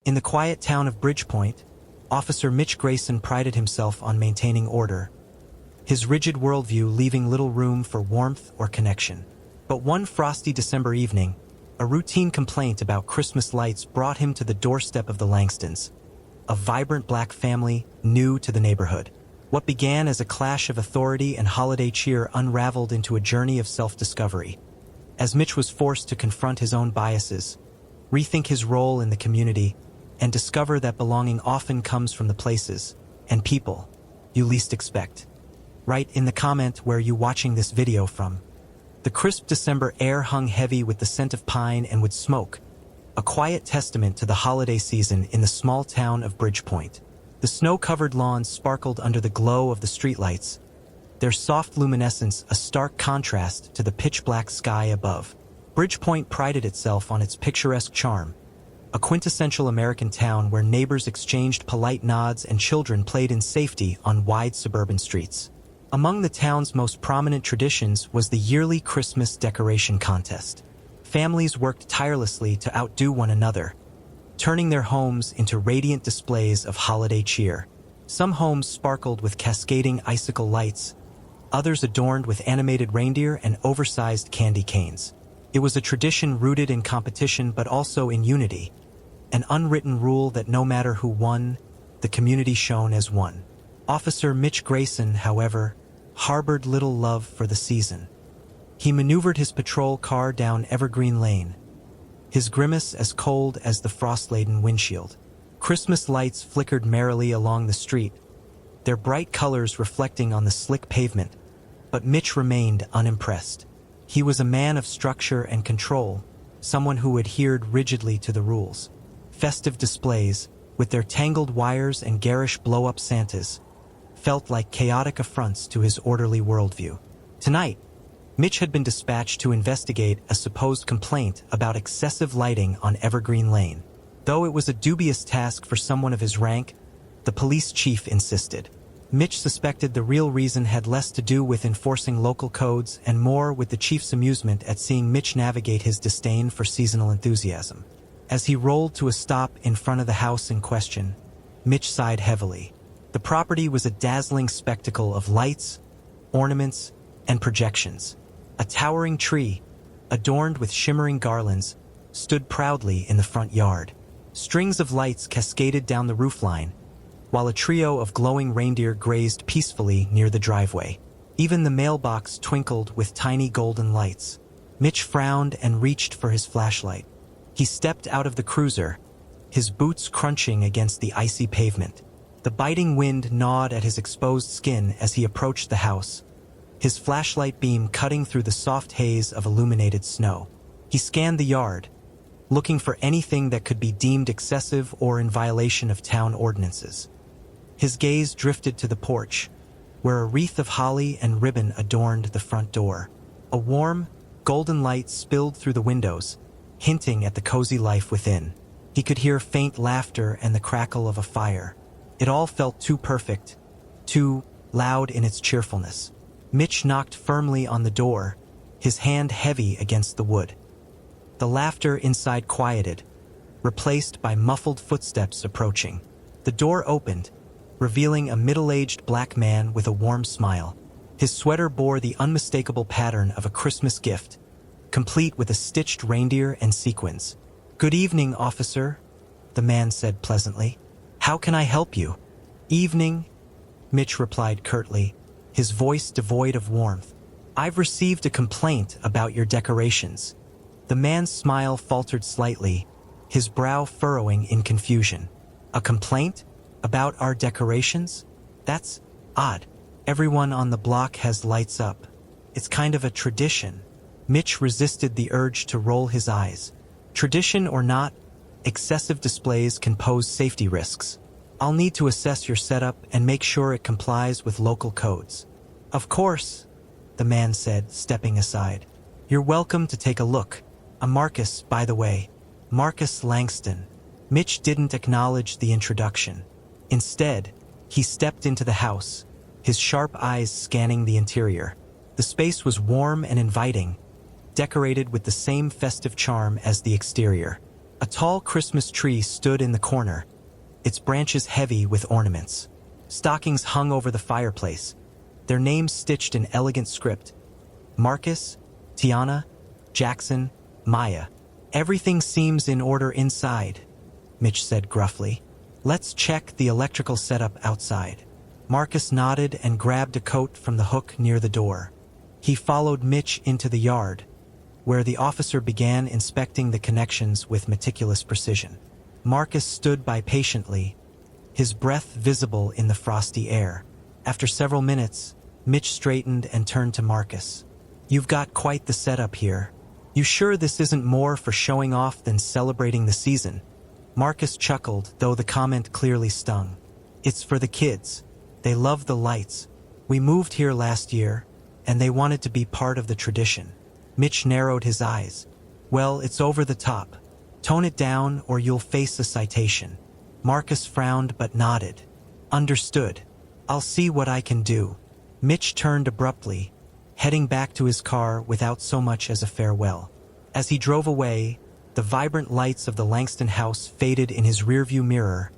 In the quiet town of Bridgepoint, Officer Mitch Grayson prided himself on maintaining order, his rigid worldview leaving little room for warmth or connection. But one frosty December evening, a routine complaint about Christmas lights brought him to the doorstep of the Langstons, a vibrant black family new to the neighborhood. What began as a clash of authority and holiday cheer unraveled into a journey of self-discovery. As Mitch was forced to confront his own biases, rethink his role in the community, and discover that belonging often comes from the places and people you least expect. Write in the comment where you're watching this video from. The crisp December air hung heavy with the scent of pine and wood smoke, a quiet testament to the holiday season in the small town of Bridgepoint. The snow-covered lawns sparkled under the glow of the streetlights, their soft luminescence a stark contrast to the pitch-black sky above. Bridgepoint prided itself on its picturesque charm, a quintessential American town where neighbors exchanged polite nods and children played in safety on wide suburban streets. Among the town's most prominent traditions was the yearly Christmas decoration contest. Families worked tirelessly to outdo one another, turning their homes into radiant displays of holiday cheer. Some homes sparkled with cascading icicle lights, others adorned with animated reindeer and oversized candy canes. It was a tradition rooted in competition but also in unity, an unwritten rule that no matter who won, the community shone as one. Officer Mitch Grayson, however, harbored little love for the season. He maneuvered his patrol car down Evergreen Lane, his grimace as cold as the frost-laden windshield. Christmas lights flickered merrily along the street, their bright colors reflecting on the slick pavement, but Mitch remained unimpressed. He was a man of structure and control, someone who adhered rigidly to the rules. Festive displays, with their tangled wires and garish blow-up Santas, felt like chaotic affronts to his orderly worldview. Tonight, Mitch had been dispatched to investigate a supposed complaint about excessive lighting on Evergreen Lane. Though it was a dubious task for someone of his rank, the police chief insisted. Mitch suspected the real reason had less to do with enforcing local codes and more with the chief's amusement at seeing Mitch navigate his disdain for seasonal enthusiasm. As he rolled to a stop in front of the house in question, Mitch sighed heavily. The property was a dazzling spectacle of lights, ornaments, and projections. A towering tree, adorned with shimmering garlands, stood proudly in the front yard. Strings of lights cascaded down the roofline, while a trio of glowing reindeer grazed peacefully near the driveway. Even the mailbox twinkled with tiny golden lights. Mitch frowned and reached for his flashlight. He stepped out of the cruiser, his boots crunching against the icy pavement. The biting wind gnawed at his exposed skin as he approached the house, his flashlight beam cutting through the soft haze of illuminated snow. He scanned the yard, looking for anything that could be deemed excessive or in violation of town ordinances. His gaze drifted to the porch, where a wreath of holly and ribbon adorned the front door. A warm, golden light spilled through the windows, hinting at the cozy life within. He could hear faint laughter and the crackle of a fire. It all felt too perfect, too loud in its cheerfulness. Mitch knocked firmly on the door, his hand heavy against the wood. The laughter inside quieted, replaced by muffled footsteps approaching. The door opened, revealing a middle-aged black man with a warm smile. His sweater bore the unmistakable pattern of a Christmas gift, complete with a stitched reindeer and sequins. "Good evening, officer," the man said pleasantly. "How can I help you?" "Evening," Mitch replied curtly, his voice devoid of warmth. "I've received a complaint about your decorations." The man's smile faltered slightly, his brow furrowing in confusion. "A complaint? About our decorations? That's odd. Everyone on the block has lights up. It's kind of a tradition." Mitch resisted the urge to roll his eyes. Tradition or not, excessive displays can pose safety risks. "I'll need to assess your setup and make sure it complies with local codes." "Of course," the man said, stepping aside. "You're welcome to take a look. I'm Marcus, by the way. Marcus Langston." Mitch didn't acknowledge the introduction. Instead, he stepped into the house, his sharp eyes scanning the interior. The space was warm and inviting, decorated with the same festive charm as the exterior. A tall Christmas tree stood in the corner, its branches heavy with ornaments. Stockings hung over the fireplace, their names stitched in elegant script. Marcus, Tiana, Jackson, Maya. Everything seems in order inside, Mitch said gruffly. Let's check the electrical setup outside. Marcus nodded and grabbed a coat from the hook near the door. He followed Mitch into the yard, where the officer began inspecting the connections with meticulous precision. Marcus stood by patiently, his breath visible in the frosty air. After several minutes, Mitch straightened and turned to Marcus. You've got quite the setup here. You sure this isn't more for showing off than celebrating the season? Marcus chuckled, though the comment clearly stung. It's for the kids. They love the lights. We moved here last year, and they wanted to be part of the tradition. Mitch narrowed his eyes. Well, it's over the top. Tone it down or you'll face a citation. Marcus frowned but nodded. Understood. I'll see what I can do. Mitch turned abruptly, heading back to his car without so much as a farewell. As he drove away, the vibrant lights of the Langston house faded in his rearview mirror,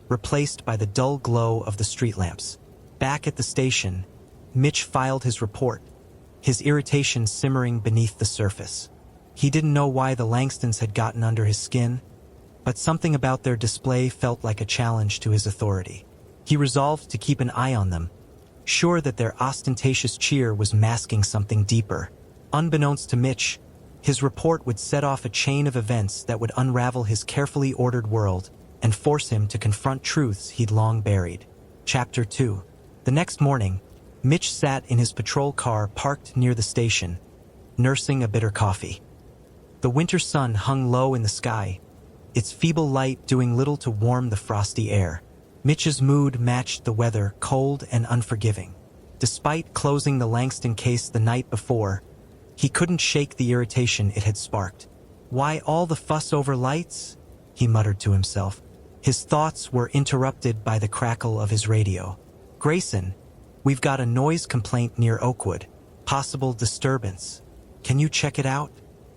replaced by the dull glow of the street lamps. Back at the station, Mitch filed his report, his irritation simmering beneath the surface. He didn't know why the Langstons had gotten under his skin, but something about their display felt like a challenge to his authority. He resolved to keep an eye on them, sure that their ostentatious cheer was masking something deeper. Unbeknownst to Mitch, his report would set off a chain of events that would unravel his carefully ordered world and force him to confront truths he'd long buried. Chapter 2. The next morning, Mitch sat in his patrol car parked near the station, nursing a bitter coffee. The winter sun hung low in the sky, its feeble light doing little to warm the frosty air. Mitch's mood matched the weather, cold and unforgiving. Despite closing the Langston case the night before, he couldn't shake the irritation it had sparked. Why all the fuss over lights? He muttered to himself. His thoughts were interrupted by the crackle of his radio. Grayson, we've got a noise complaint near Oakwood. Possible disturbance. Can you check it out?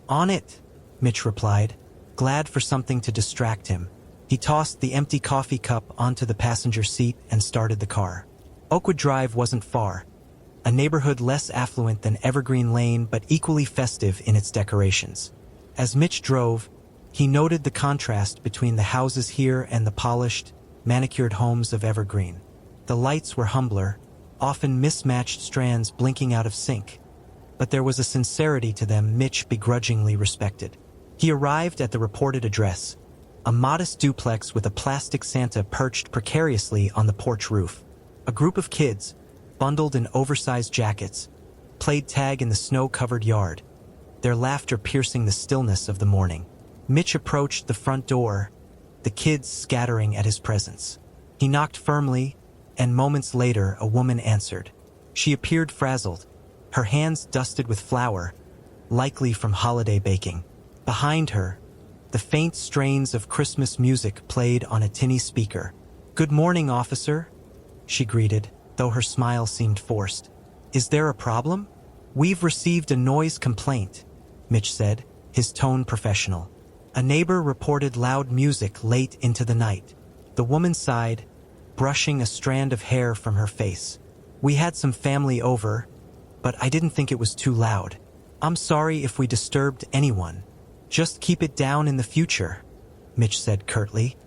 On it, Mitch replied, glad for something to distract him. He tossed the empty coffee cup onto the passenger seat and started the car. Oakwood Drive wasn't far, a neighborhood less affluent than Evergreen Lane but equally festive in its decorations. As Mitch drove, he noted the contrast between the houses here and the polished, manicured homes of Evergreen. The lights were humbler, often mismatched strands blinking out of sync, but there was a sincerity to them Mitch begrudgingly respected. He arrived at the reported address, a modest duplex with a plastic Santa perched precariously on the porch roof. A group of kids, bundled in oversized jackets, played tag in the snow-covered yard, their laughter piercing the stillness of the morning. Mitch approached the front door, the kids scattering at his presence. He knocked firmly, and moments later a woman answered. She appeared frazzled, her hands dusted with flour, likely from holiday baking. Behind her, the faint strains of Christmas music played on a tinny speaker. "Good morning, officer," she greeted, though her smile seemed forced. "Is there a problem?" "We've received a noise complaint," Mitch said, his tone professional. A neighbor reported loud music late into the night. The woman sighed, brushing a strand of hair from her face. "We had some family over, but I didn't think it was too loud. I'm sorry if we disturbed anyone. Just keep it down in the future," Mitch said curtly.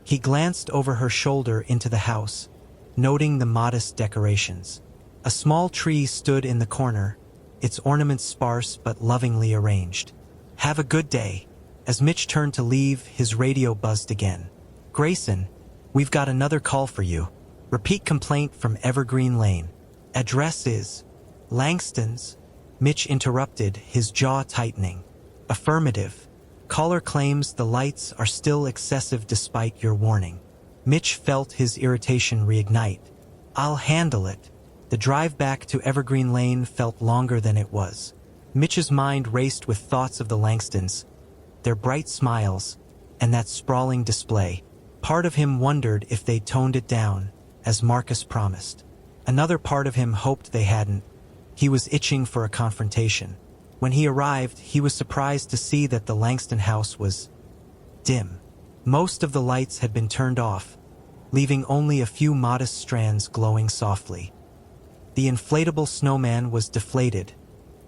He glanced over her shoulder into the house, noting the modest decorations. A small tree stood in the corner, its ornaments sparse but lovingly arranged. "Have a good day." As Mitch turned to leave, his radio buzzed again. "Grayson, we've got another call for you. Repeat complaint from Evergreen Lane. Address is..." "Langston's," Mitch interrupted, his jaw tightening. "Affirmative. Caller claims the lights are still excessive despite your warning." Mitch felt his irritation reignite. "I'll handle it." The drive back to Evergreen Lane felt longer than it was. Mitch's mind raced with thoughts of the Langstons, their bright smiles, and that sprawling display. Part of him wondered if they'd toned it down, as Marcus promised. Another part of him hoped they hadn't. He was itching for a confrontation. When he arrived, he was surprised to see that the Langston house was dim. Most of the lights had been turned off, leaving only a few modest strands glowing softly. The inflatable snowman was deflated,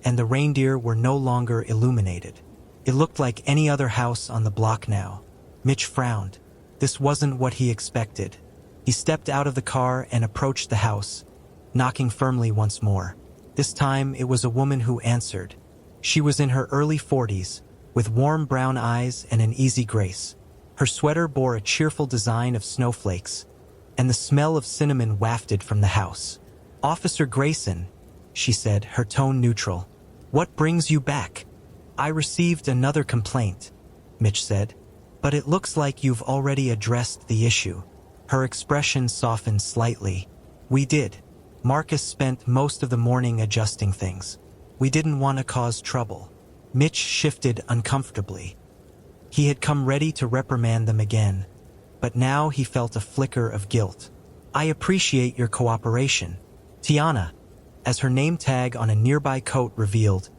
and the reindeer were no longer illuminated. It looked like any other house on the block now. Mitch frowned. This wasn't what he expected. He stepped out of the car and approached the house, knocking firmly once more. This time it was a woman who answered. She was in her early 40s, with warm brown eyes and an easy grace. Her sweater bore a cheerful design of snowflakes, and the smell of cinnamon wafted from the house. "Officer Grayson," she said, her tone neutral. "What brings you back?" "I received another complaint," Mitch said, "but it looks like you've already addressed the issue." Her expression softened slightly. "We did. Marcus spent most of the morning adjusting things. We didn't want to cause trouble." Mitch shifted uncomfortably. He had come ready to reprimand them again, but now he felt a flicker of guilt. "I appreciate your cooperation." Tiana, as her name tag on a nearby coat revealed,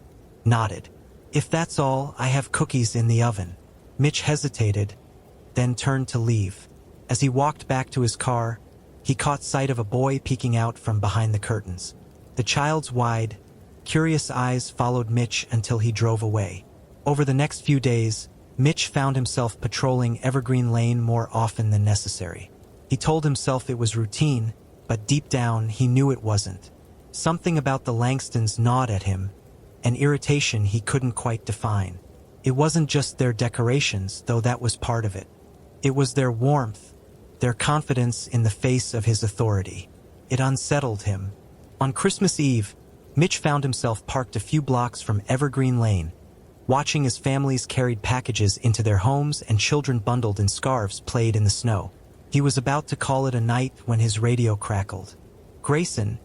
nodded. "If that's all, I have cookies in the oven." Mitch hesitated, then turned to leave. As he walked back to his car, he caught sight of a boy peeking out from behind the curtains. The child's wide, curious eyes followed Mitch until he drove away. Over the next few days, Mitch found himself patrolling Evergreen Lane more often than necessary. He told himself it was routine, but deep down he knew it wasn't. Something about the Langstons gnawed at him, an irritation he couldn't quite define. It wasn't just their decorations, though that was part of it. It was their warmth, their confidence in the face of his authority. It unsettled him. On Christmas Eve, Mitch found himself parked a few blocks from Evergreen Lane, watching as families carried packages into their homes and children bundled in scarves played in the snow. He was about to call it a night when his radio crackled. "Grayson,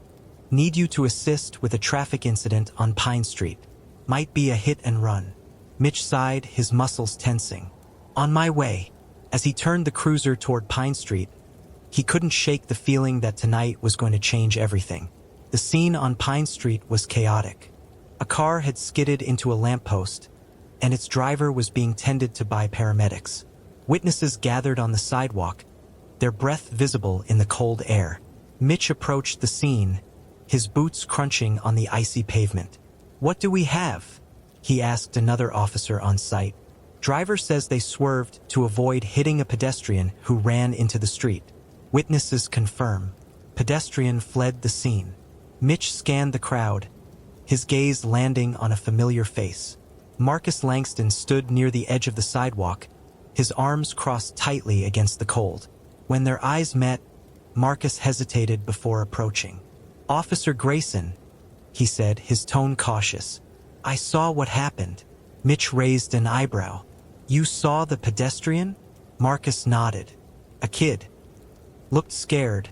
need you to assist with a traffic incident on Pine Street. Might be a hit and run." Mitch sighed, his muscles tensing. "On my way." As he turned the cruiser toward Pine Street, he couldn't shake the feeling that tonight was going to change everything. The scene on Pine Street was chaotic. A car had skidded into a lamppost, and its driver was being tended to by paramedics. Witnesses gathered on the sidewalk, their breath visible in the cold air. Mitch approached the scene, his boots crunching on the icy pavement. "What do we have?" he asked another officer on site. "Driver says they swerved to avoid hitting a pedestrian who ran into the street." Witnesses confirm. Pedestrian fled the scene. Mitch scanned the crowd, his gaze landing on a familiar face. Marcus Langston stood near the edge of the sidewalk, his arms crossed tightly against the cold. When their eyes met, Marcus hesitated before approaching. "Officer Grayson," he said, his tone cautious. "I saw what happened." Mitch raised an eyebrow. "You saw the pedestrian?" Marcus nodded. "A kid. Looked scared,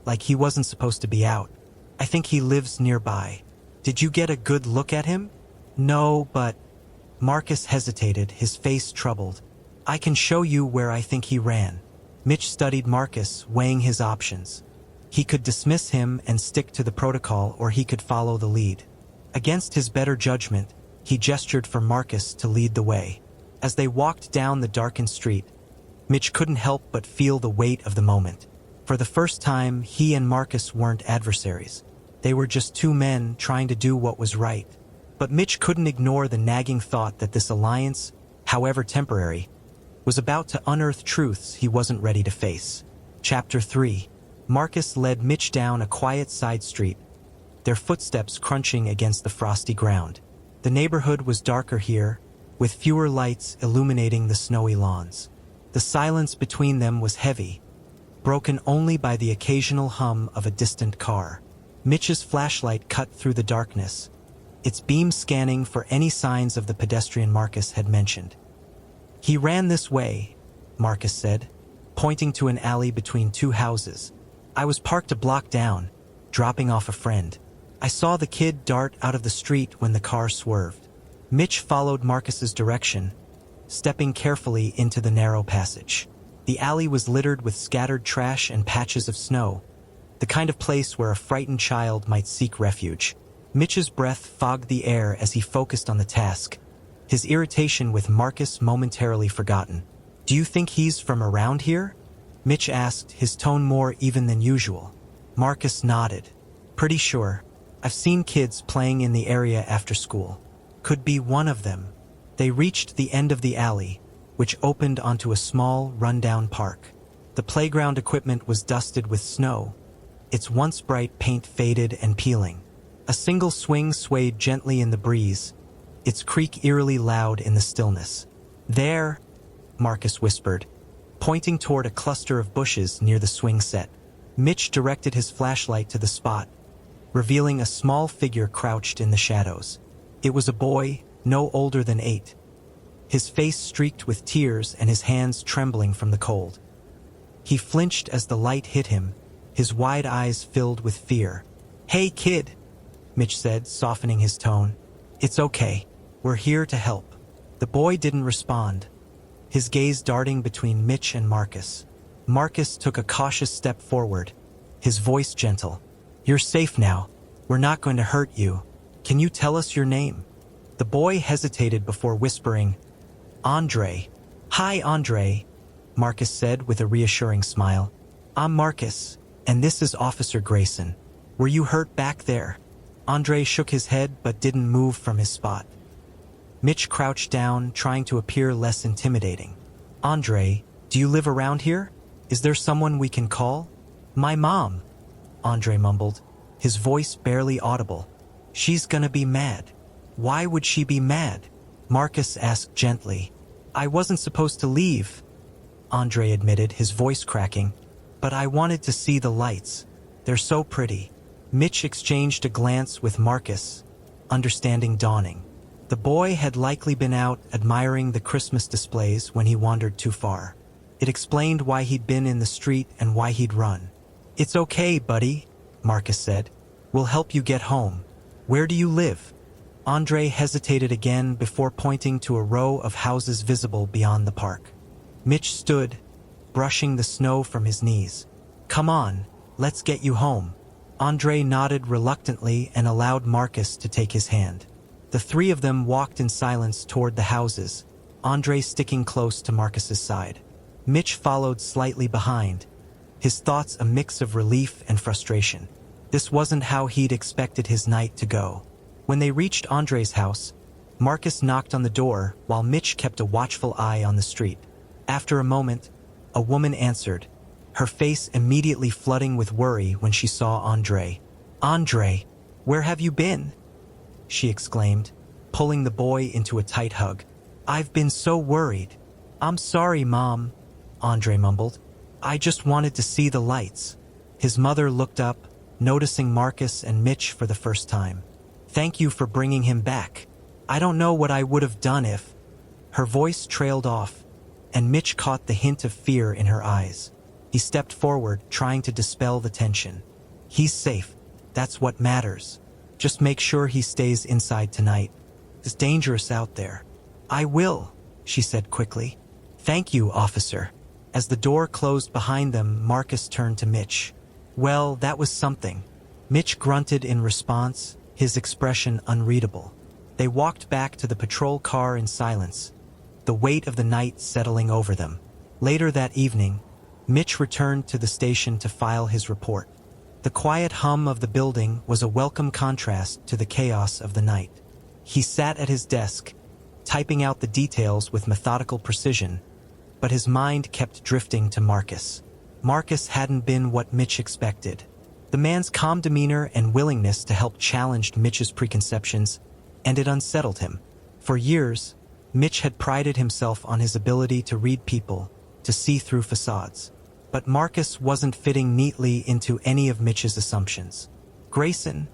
like he wasn't supposed to be out. I think he lives nearby. Did you get a good look at him?" "No, but..." Marcus hesitated, his face troubled. "I can show you where I think he ran." Mitch studied Marcus, weighing his options. He could dismiss him and stick to the protocol, or he could follow the lead. Against his better judgment, he gestured for Marcus to lead the way. As they walked down the darkened street, Mitch couldn't help but feel the weight of the moment. For the first time, he and Marcus weren't adversaries. They were just two men trying to do what was right. But Mitch couldn't ignore the nagging thought that this alliance, however temporary, was about to unearth truths he wasn't ready to face. Chapter 3. Marcus led Mitch down a quiet side street, their footsteps crunching against the frosty ground. The neighborhood was darker here, with fewer lights illuminating the snowy lawns. The silence between them was heavy, broken only by the occasional hum of a distant car. Mitch's flashlight cut through the darkness, its beam scanning for any signs of the pedestrian Marcus had mentioned. "He ran this way," Marcus said, pointing to an alley between two houses. "I was parked a block down, dropping off a friend. I saw the kid dart out of the street when the car swerved." Mitch followed Marcus's direction, stepping carefully into the narrow passage. The alley was littered with scattered trash and patches of snow, the kind of place where a frightened child might seek refuge. Mitch's breath fogged the air as he focused on the task, his irritation with Marcus momentarily forgotten. Do you think he's from around here? Mitch asked, his tone more even than usual. Marcus nodded. Pretty sure. I've seen kids playing in the area after school. Could be one of them. They reached the end of the alley, which opened onto a small, rundown park. The playground equipment was dusted with snow, its once bright paint faded and peeling. A single swing swayed gently in the breeze, its creak eerily loud in the stillness. There, Marcus whispered, pointing toward a cluster of bushes near the swing set. Mitch directed his flashlight to the spot, revealing a small figure crouched in the shadows. It was a boy, no older than 8. His face streaked with tears and his hands trembling from the cold. He flinched as the light hit him, his wide eyes filled with fear. "Hey, kid," Mitch said, softening his tone. "It's okay. We're here to help." The boy didn't respond, his gaze darting between Mitch and Marcus. Marcus took a cautious step forward, his voice gentle. "You're safe now. We're not going to hurt you. Can you tell us your name?" The boy hesitated before whispering, "Andre." "Hi, Andre," Marcus said with a reassuring smile. "I'm Marcus, and this is Officer Grayson. Were you hurt back there?" Andre shook his head but didn't move from his spot. Mitch crouched down, trying to appear less intimidating. "Andre, do you live around here? Is there someone we can call?" "My mom," Andre mumbled, his voice barely audible. "She's gonna be mad." "Why would she be mad?" Marcus asked gently. "I wasn't supposed to leave," Andre admitted, his voice cracking. "But I wanted to see the lights. They're so pretty." Mitch exchanged a glance with Marcus, understanding dawning. The boy had likely been out admiring the Christmas displays when he wandered too far. It explained why he'd been in the street and why he'd run. "It's okay, buddy," Marcus said. "We'll help you get home. Where do you live?" Andre hesitated again before pointing to a row of houses visible beyond the park. Mitch stood, brushing the snow from his knees. "Come on, let's get you home." Andre nodded reluctantly and allowed Marcus to take his hand. The three of them walked in silence toward the houses, Andre sticking close to Marcus's side. Mitch followed slightly behind, his thoughts a mix of relief and frustration. This wasn't how he'd expected his night to go. When they reached Andre's house, Marcus knocked on the door while Mitch kept a watchful eye on the street. After a moment, a woman answered, her face immediately flooding with worry when she saw Andre. "Andre, where have you been?" she exclaimed, pulling the boy into a tight hug. "I've been so worried." "I'm sorry, Mom," Andre mumbled. "I just wanted to see the lights." His mother looked up, noticing Marcus and Mitch for the first time. "Thank you for bringing him back. I don't know what I would have done if—" Her voice trailed off, and Mitch caught the hint of fear in her eyes. He stepped forward, trying to dispel the tension. "He's safe. That's what matters. Just make sure he stays inside tonight. It's dangerous out there." "I will," she said quickly. "Thank you, officer." As the door closed behind them, Marcus turned to Mitch. "Well, that was something." Mitch grunted in response, his expression unreadable. They walked back to the patrol car in silence, the weight of the night settling over them. Later that evening, Mitch returned to the station to file his report. The quiet hum of the building was a welcome contrast to the chaos of the night. He sat at his desk, typing out the details with methodical precision, but his mind kept drifting to Marcus. Marcus hadn't been what Mitch expected. The man's calm demeanor and willingness to help challenged Mitch's preconceptions, and it unsettled him. For years, Mitch had prided himself on his ability to read people, to see through facades. But Marcus wasn't fitting neatly into any of Mitch's assumptions. "Grayson,"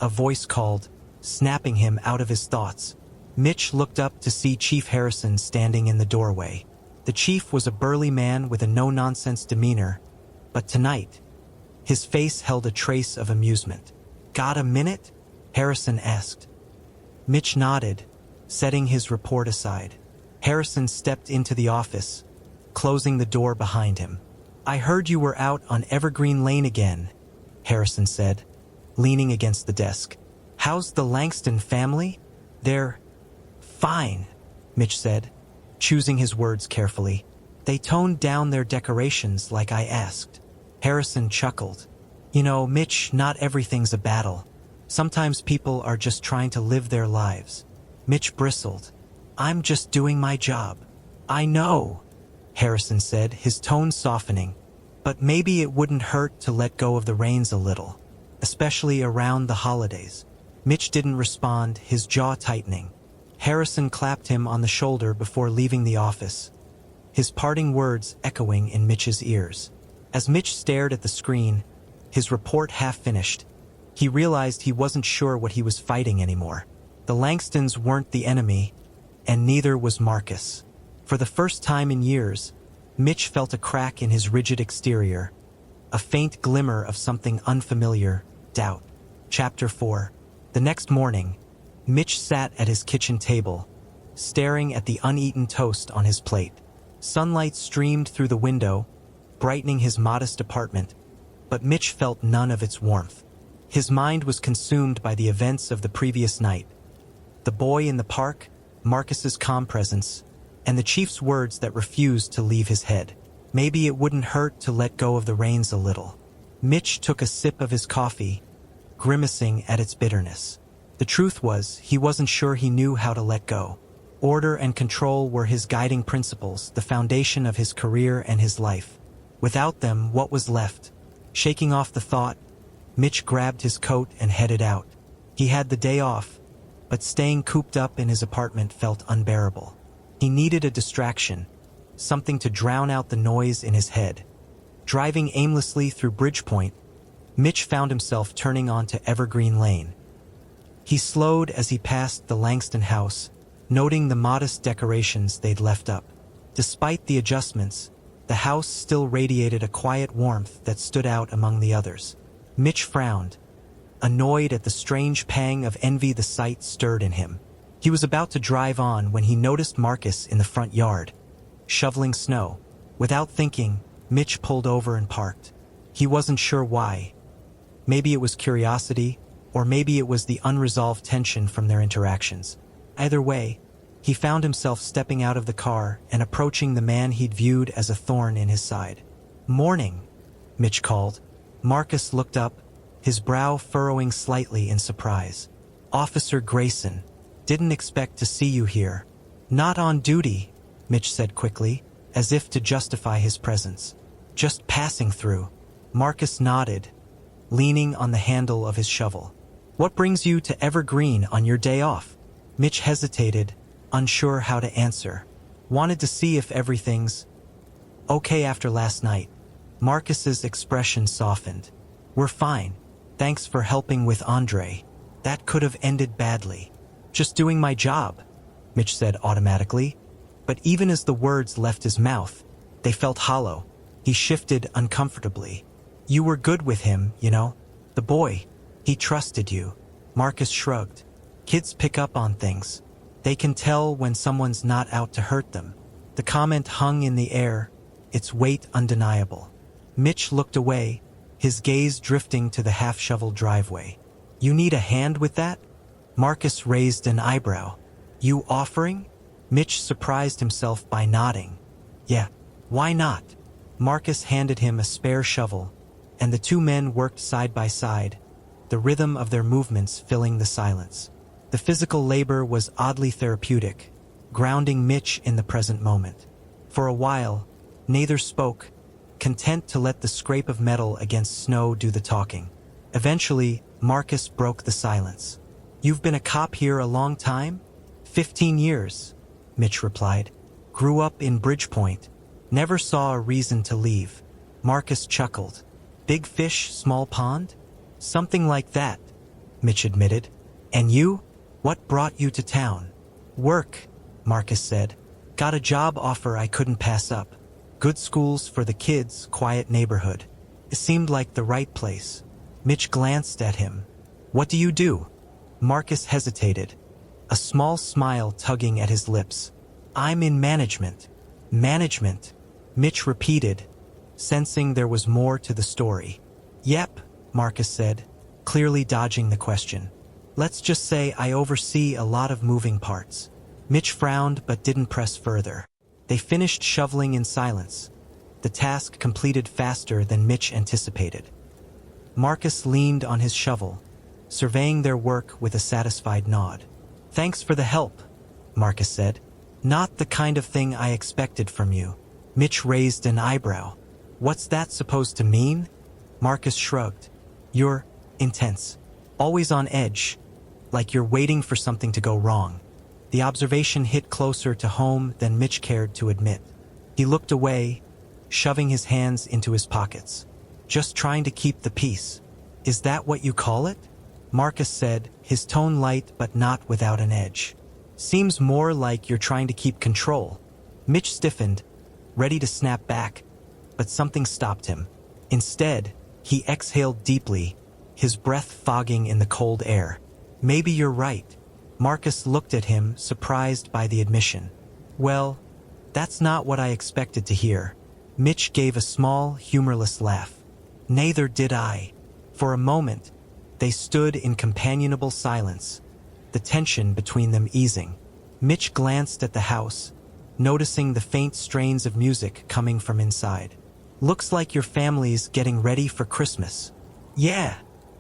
a voice called, snapping him out of his thoughts. Mitch looked up to see Chief Harrison standing in the doorway. The chief was a burly man with a no-nonsense demeanor, but tonight, his face held a trace of amusement. "Got a minute?" Harrison asked. Mitch nodded, setting his report aside. Harrison stepped into the office, closing the door behind him. "I heard you were out on Evergreen Lane again," Harrison said, leaning against the desk. "How's the Langston family?" "They're fine," Mitch said, choosing his words carefully. They toned down their decorations like I asked. Harrison chuckled. You know, Mitch, not everything's a battle. Sometimes people are just trying to live their lives. Mitch bristled. I'm just doing my job. I know, Harrison said, his tone softening. But maybe it wouldn't hurt to let go of the reins a little, especially around the holidays. Mitch didn't respond, his jaw tightening. Harrison clapped him on the shoulder before leaving the office, his parting words echoing in Mitch's ears. As Mitch stared at the screen, his report half finished, he realized he wasn't sure what he was fighting anymore. The Langstons weren't the enemy, and neither was Marcus. For the first time in years, Mitch felt a crack in his rigid exterior, a faint glimmer of something unfamiliar, doubt. Chapter 4. The next morning, Mitch sat at his kitchen table, staring at the uneaten toast on his plate. Sunlight streamed through the window, brightening his modest apartment, but Mitch felt none of its warmth. His mind was consumed by the events of the previous night. The boy in the park, Marcus's calm presence, and the chief's words that refused to leave his head. Maybe it wouldn't hurt to let go of the reins a little. Mitch took a sip of his coffee, grimacing at its bitterness. The truth was, he wasn't sure he knew how to let go. Order and control were his guiding principles, the foundation of his career and his life. Without them, what was left? Shaking off the thought, Mitch grabbed his coat and headed out. He had the day off, but staying cooped up in his apartment felt unbearable. He needed a distraction, something to drown out the noise in his head. Driving aimlessly through Bridgepoint, Mitch found himself turning onto Evergreen Lane. He slowed as he passed the Langston house, noting the modest decorations they'd left up. Despite the adjustments, the house still radiated a quiet warmth that stood out among the others. Mitch frowned, annoyed at the strange pang of envy the sight stirred in him. He was about to drive on when he noticed Marcus in the front yard, shoveling snow. Without thinking, Mitch pulled over and parked. He wasn't sure why. Maybe it was curiosity, or maybe it was the unresolved tension from their interactions. Either way, he found himself stepping out of the car and approaching the man he'd viewed as a thorn in his side. "Morning," Mitch called. Marcus looked up, his brow furrowing slightly in surprise. "Officer Grayson, didn't expect to see you here." "Not on duty," Mitch said quickly, as if to justify his presence. "Just passing through." Marcus nodded, leaning on the handle of his shovel. "What brings you to Evergreen on your day off?" Mitch hesitated, unsure how to answer. "Wanted to see if everything's okay after last night." Marcus's expression softened. "We're fine. Thanks for helping with Andre. That could have ended badly." "Just doing my job," Mitch said automatically. But even as the words left his mouth, they felt hollow. He shifted uncomfortably. "You were good with him, you know. The boy. He trusted you." Marcus shrugged. "Kids pick up on things. They can tell when someone's not out to hurt them." The comment hung in the air, its weight undeniable. Mitch looked away, his gaze drifting to the half-shoveled driveway. "You need a hand with that?" Marcus raised an eyebrow. "You offering?" Mitch surprised himself by nodding. "Yeah, why not?" Marcus handed him a spare shovel, and the two men worked side by side, the rhythm of their movements filling the silence. The physical labor was oddly therapeutic, grounding Mitch in the present moment. For a while, neither spoke, content to let the scrape of metal against snow do the talking. Eventually, Marcus broke the silence. "You've been a cop here a long time?" 15 years, Mitch replied. "Grew up in Bridgepoint. Never saw a reason to leave." Marcus chuckled. "Big fish, small pond?" "Something like that," Mitch admitted. "And you? What brought you to town?" "Work," Marcus said. "Got a job offer I couldn't pass up. Good schools for the kids, quiet neighborhood. It seemed like the right place." Mitch glanced at him. "What do you do?" Marcus hesitated, a small smile tugging at his lips. "I'm in management." "Management," Mitch repeated, sensing there was more to the story. "Yep," Marcus said, clearly dodging the question. "Let's just say I oversee a lot of moving parts." Mitch frowned but didn't press further. They finished shoveling in silence, the task completed faster than Mitch anticipated. Marcus leaned on his shovel, surveying their work with a satisfied nod. "Thanks for the help," Marcus said. "Not the kind of thing I expected from you." Mitch raised an eyebrow. "What's that supposed to mean?" Marcus shrugged. "You're intense. Always on edge, like you're waiting for something to go wrong." The observation hit closer to home than Mitch cared to admit. He looked away, shoving his hands into his pockets. "Just trying to keep the peace. Is that what you call it?" Marcus said, his tone light but not without an edge. "Seems more like you're trying to keep control." Mitch stiffened, ready to snap back, but something stopped him. Instead, he exhaled deeply, his breath fogging in the cold air. "Maybe you're right." Marcus looked at him, surprised by the admission. "Well, that's not what I expected to hear." Mitch gave a small, humorless laugh. "Neither did I." For a moment, they stood in companionable silence, the tension between them easing. Mitch glanced at the house, noticing the faint strains of music coming from inside. "Looks like your family's getting ready for Christmas." "Yeah,"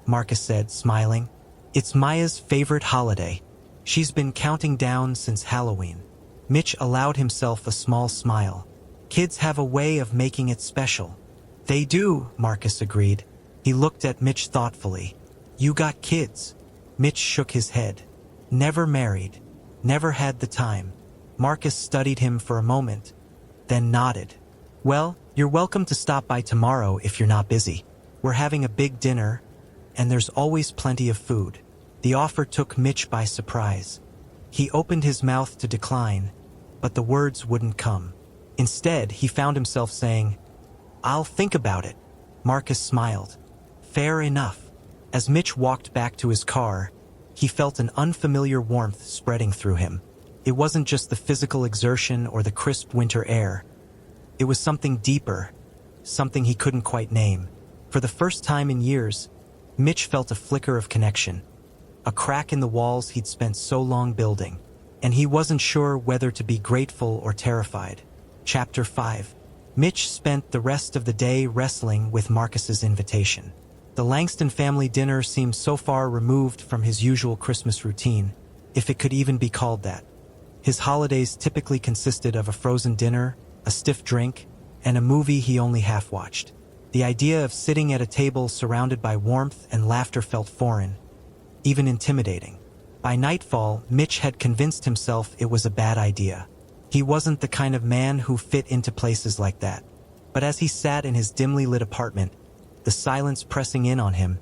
Marcus said, smiling. "It's Maya's favorite holiday. She's been counting down since Halloween." Mitch allowed himself a small smile. "Kids have a way of making it special." "They do," Marcus agreed. He looked at Mitch thoughtfully. "You got kids?" Mitch shook his head. "Never married. Never had the time." Marcus studied him for a moment, then nodded. "Well, you're welcome to stop by tomorrow if you're not busy. We're having a big dinner, and there's always plenty of food." The offer took Mitch by surprise. He opened his mouth to decline, but the words wouldn't come. Instead, he found himself saying, "I'll think about it." Marcus smiled. "Fair enough." As Mitch walked back to his car, he felt an unfamiliar warmth spreading through him. It wasn't just the physical exertion or the crisp winter air. It was something deeper, something he couldn't quite name. For the first time in years, Mitch felt a flicker of connection, a crack in the walls he'd spent so long building, and he wasn't sure whether to be grateful or terrified. Chapter 5. Mitch spent the rest of the day wrestling with Marcus's invitation. The Langston family dinner seemed so far removed from his usual Christmas routine, if it could even be called that. His holidays typically consisted of a frozen dinner, a stiff drink, and a movie he only half-watched. The idea of sitting at a table surrounded by warmth and laughter felt foreign, even intimidating. By nightfall, Mitch had convinced himself it was a bad idea. He wasn't the kind of man who fit into places like that. But as he sat in his dimly lit apartment, the silence pressing in on him,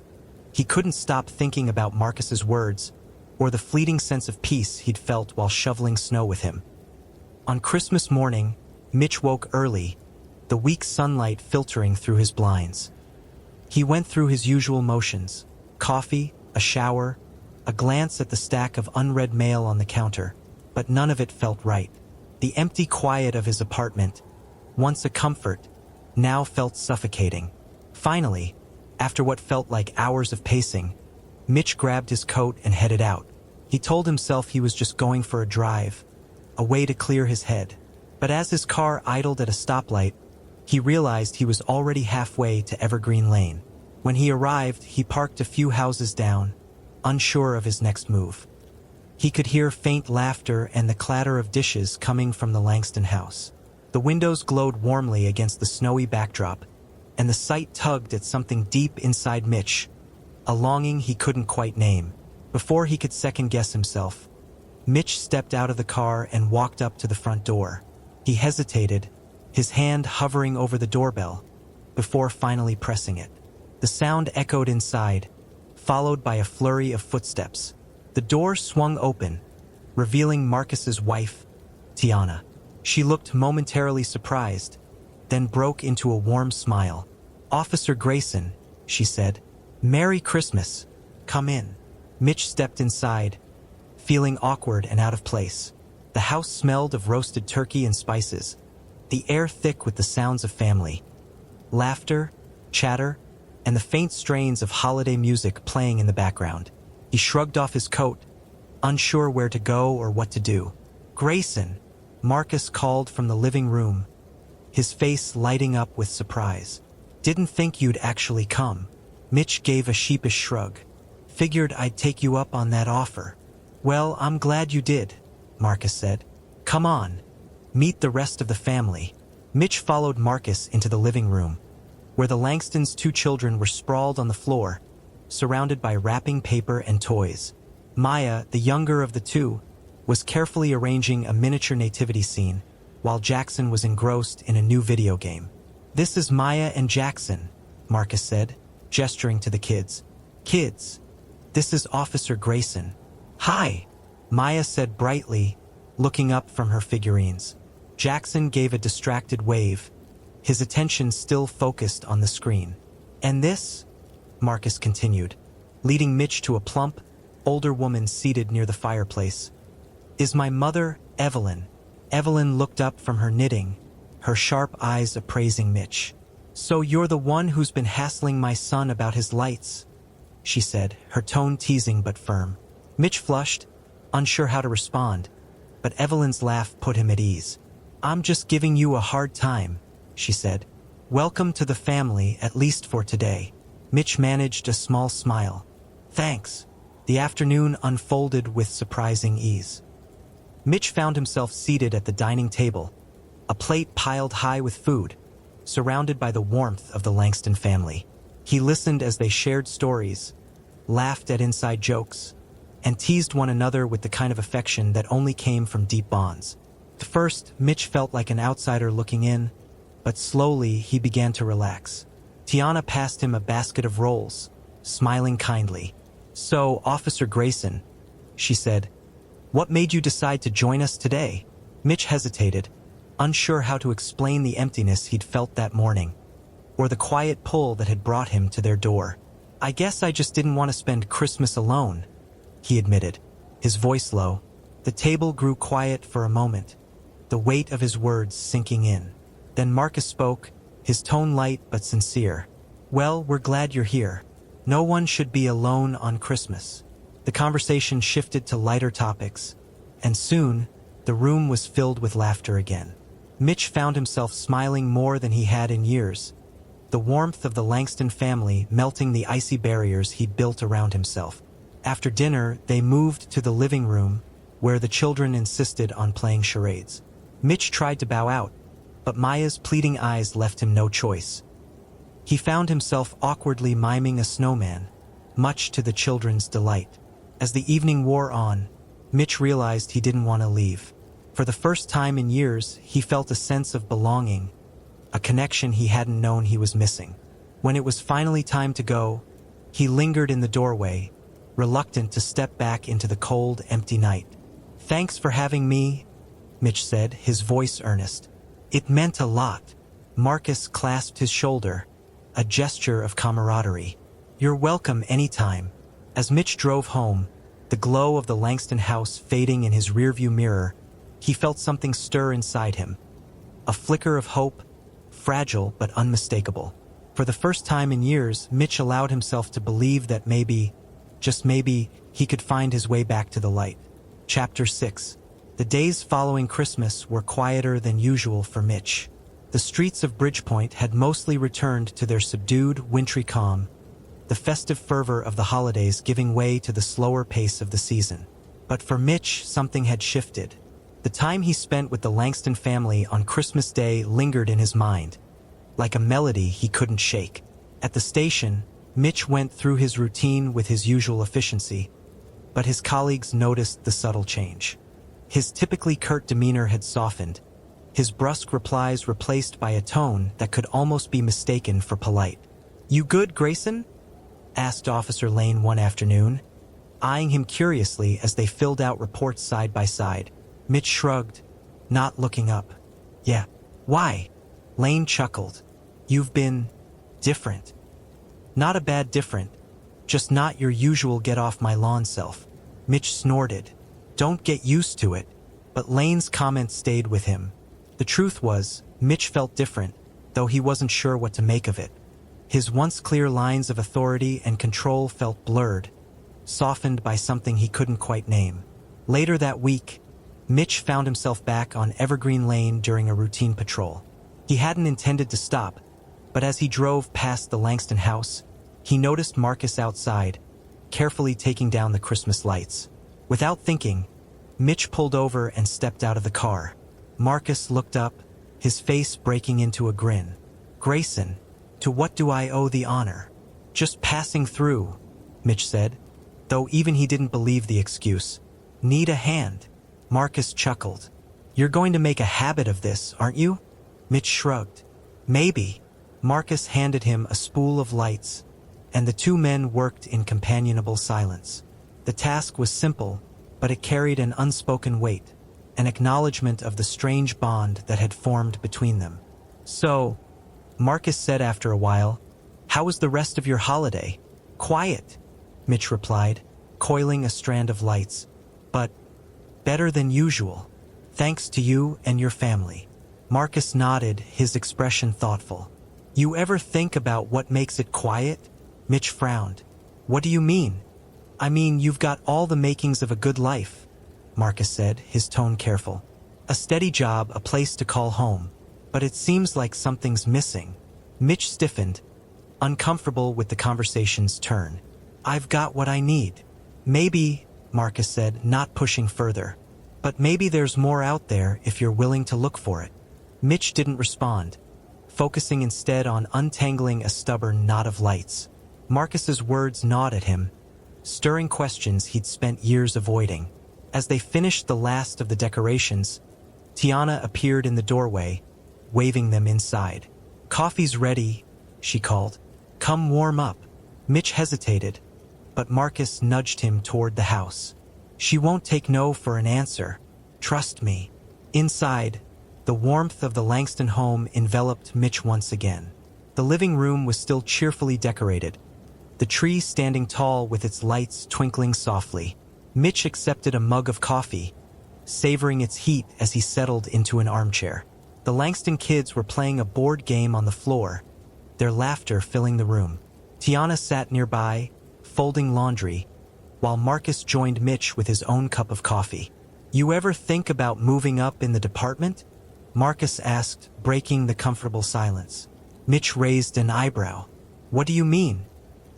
he couldn't stop thinking about Marcus's words, or the fleeting sense of peace he'd felt while shoveling snow with him. On Christmas morning, Mitch woke early, the weak sunlight filtering through his blinds. He went through his usual motions: coffee, a shower, a glance at the stack of unread mail on the counter, but none of it felt right. The empty quiet of his apartment, once a comfort, now felt suffocating. Finally, after what felt like hours of pacing, Mitch grabbed his coat and headed out. He told himself he was just going for a drive, a way to clear his head. But as his car idled at a stoplight, he realized he was already halfway to Evergreen Lane. When he arrived, he parked a few houses down, unsure of his next move. He could hear faint laughter and the clatter of dishes coming from the Langston house. The windows glowed warmly against the snowy backdrop, and the sight tugged at something deep inside Mitch, a longing he couldn't quite name. Before he could second-guess himself, Mitch stepped out of the car and walked up to the front door. He hesitated, his hand hovering over the doorbell, before finally pressing it. The sound echoed inside, followed by a flurry of footsteps. The door swung open, revealing Marcus's wife, Tiana. She looked momentarily surprised, then broke into a warm smile. "Officer Grayson," she said. "Merry Christmas. Come in." Mitch stepped inside, feeling awkward and out of place. The house smelled of roasted turkey and spices, the air thick with the sounds of family. Laughter, chatter, and the faint strains of holiday music playing in the background. He shrugged off his coat, unsure where to go or what to do. "Grayson," Marcus called from the living room, his face lighting up with surprise. Didn't think you'd actually come. Mitch gave a sheepish shrug. Figured I'd take you up on that offer. Well, I'm glad you did, Marcus said. Come on, meet the rest of the family. Mitch followed Marcus into the living room, where the Langstons' two children were sprawled on the floor, surrounded by wrapping paper and toys. Maya, the younger of the two, was carefully arranging a miniature nativity scene, while Jackson was engrossed in a new video game. This is Maya and Jackson, Marcus said, gesturing to the kids. Kids, this is Officer Grayson. Hi, Maya said brightly, looking up from her figurines. Jackson gave a distracted wave, his attention still focused on the screen. And this, Marcus continued, leading Mitch to a plump, older woman seated near the fireplace, is my mother, Evelyn. Evelyn looked up from her knitting, her sharp eyes appraising Mitch. So you're the one who's been hassling my son about his lights, she said, her tone teasing but firm. Mitch flushed, unsure how to respond, but Evelyn's laugh put him at ease. I'm just giving you a hard time, she said. Welcome to the family, at least for today. Mitch managed a small smile. Thanks. The afternoon unfolded with surprising ease. Mitch found himself seated at the dining table, a plate piled high with food, surrounded by the warmth of the Langston family. He listened as they shared stories, laughed at inside jokes, and teased one another with the kind of affection that only came from deep bonds. At first, Mitch felt like an outsider looking in, but slowly he began to relax. Tiana passed him a basket of rolls, smiling kindly. So, Officer Grayson, she said, what made you decide to join us today? Mitch hesitated, unsure how to explain the emptiness he'd felt that morning, or the quiet pull that had brought him to their door. I guess I just didn't want to spend Christmas alone, he admitted, his voice low. The table grew quiet for a moment, the weight of his words sinking in. Then Marcus spoke, his tone light but sincere. Well, we're glad you're here. No one should be alone on Christmas. The conversation shifted to lighter topics, and soon, the room was filled with laughter again. Mitch found himself smiling more than he had in years, the warmth of the Langston family melting the icy barriers he'd built around himself. After dinner, they moved to the living room, where the children insisted on playing charades. Mitch tried to bow out, but Maya's pleading eyes left him no choice. He found himself awkwardly miming a snowman, much to the children's delight. As the evening wore on, Mitch realized he didn't want to leave. For the first time in years, he felt a sense of belonging, a connection he hadn't known he was missing. When it was finally time to go, he lingered in the doorway, reluctant to step back into the cold, empty night. Thanks for having me, Mitch said, his voice earnest. It meant a lot. Marcus clasped his shoulder, a gesture of camaraderie. You're welcome anytime. As Mitch drove home, the glow of the Langston house fading in his rearview mirror, he felt something stir inside him. A flicker of hope, fragile but unmistakable. For the first time in years, Mitch allowed himself to believe that maybe, just maybe, he could find his way back to the light. Chapter 6. The days following Christmas were quieter than usual for Mitch. The streets of Bridgepoint had mostly returned to their subdued, wintry calm, the festive fervor of the holidays giving way to the slower pace of the season. But for Mitch, something had shifted. The time he spent with the Langston family on Christmas Day lingered in his mind, like a melody he couldn't shake. At the station, Mitch went through his routine with his usual efficiency, but his colleagues noticed the subtle change. His typically curt demeanor had softened, his brusque replies replaced by a tone that could almost be mistaken for polite. "You good, Grayson?" asked Officer Lane one afternoon, eyeing him curiously as they filled out reports side by side. Mitch shrugged, not looking up. "Yeah. Why?" Lane chuckled. "You've been different." "Not a bad different, just not your usual get-off-my-lawn self." Mitch snorted. "Don't get used to it." But Lane's comment stayed with him. The truth was, Mitch felt different, though he wasn't sure what to make of it. His once clear lines of authority and control felt blurred, softened by something he couldn't quite name. Later that week, Mitch found himself back on Evergreen Lane during a routine patrol. He hadn't intended to stop, but as he drove past the Langston house, he noticed Marcus outside, carefully taking down the Christmas lights. Without thinking, Mitch pulled over and stepped out of the car. Marcus looked up, his face breaking into a grin. "Grayson, to what do I owe the honor?" "Just passing through," Mitch said, though even he didn't believe the excuse. "Need a hand?" Marcus chuckled. "You're going to make a habit of this, aren't you?" Mitch shrugged. "Maybe." Marcus handed him a spool of lights, and the two men worked in companionable silence. The task was simple, but it carried an unspoken weight, an acknowledgement of the strange bond that had formed between them. "So," Marcus said after a while, "how was the rest of your holiday?" "Quiet," Mitch replied, coiling a strand of lights. "But better than usual, thanks to you and your family." Marcus nodded, his expression thoughtful. "You ever think about what makes it quiet?" Mitch frowned. "What do you mean?" "I mean, you've got all the makings of a good life," Marcus said, his tone careful. "A steady job, a place to call home. But it seems like something's missing." Mitch stiffened, uncomfortable with the conversation's turn. "I've got what I need." "Maybe," Marcus said, not pushing further. "But maybe there's more out there if you're willing to look for it." Mitch didn't respond, focusing instead on untangling a stubborn knot of lights. Marcus's words gnawed at him, stirring questions he'd spent years avoiding. As they finished the last of the decorations, Tiana appeared in the doorway, waving them inside. "Coffee's ready," she called. "Come warm up." Mitch hesitated, but Marcus nudged him toward the house. "She won't take no for an answer. Trust me." Inside, the warmth of the Langston home enveloped Mitch once again. The living room was still cheerfully decorated, the tree standing tall with its lights twinkling softly. Mitch accepted a mug of coffee, savoring its heat as he settled into an armchair. The Langston kids were playing a board game on the floor, their laughter filling the room. Tiana sat nearby, folding laundry, while Marcus joined Mitch with his own cup of coffee. "You ever think about moving up in the department?" Marcus asked, breaking the comfortable silence. Mitch raised an eyebrow. "What do you mean?"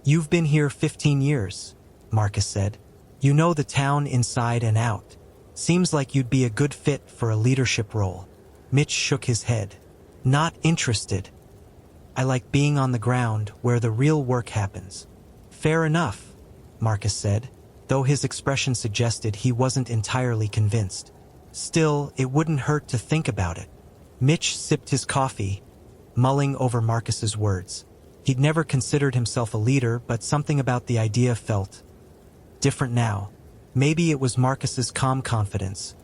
"You've been here 15 years, Marcus said. "You know the town inside and out. Seems like you'd be a good fit for a leadership role." Mitch shook his head. "Not interested. I like being on the ground where the real work happens." "Fair enough," Marcus said, though his expression suggested he wasn't entirely convinced. "Still, it wouldn't hurt to think about it." Mitch sipped his coffee, mulling over Marcus's words. He'd never considered himself a leader, but something about the idea felt different now. Maybe it was Marcus's calm confidence,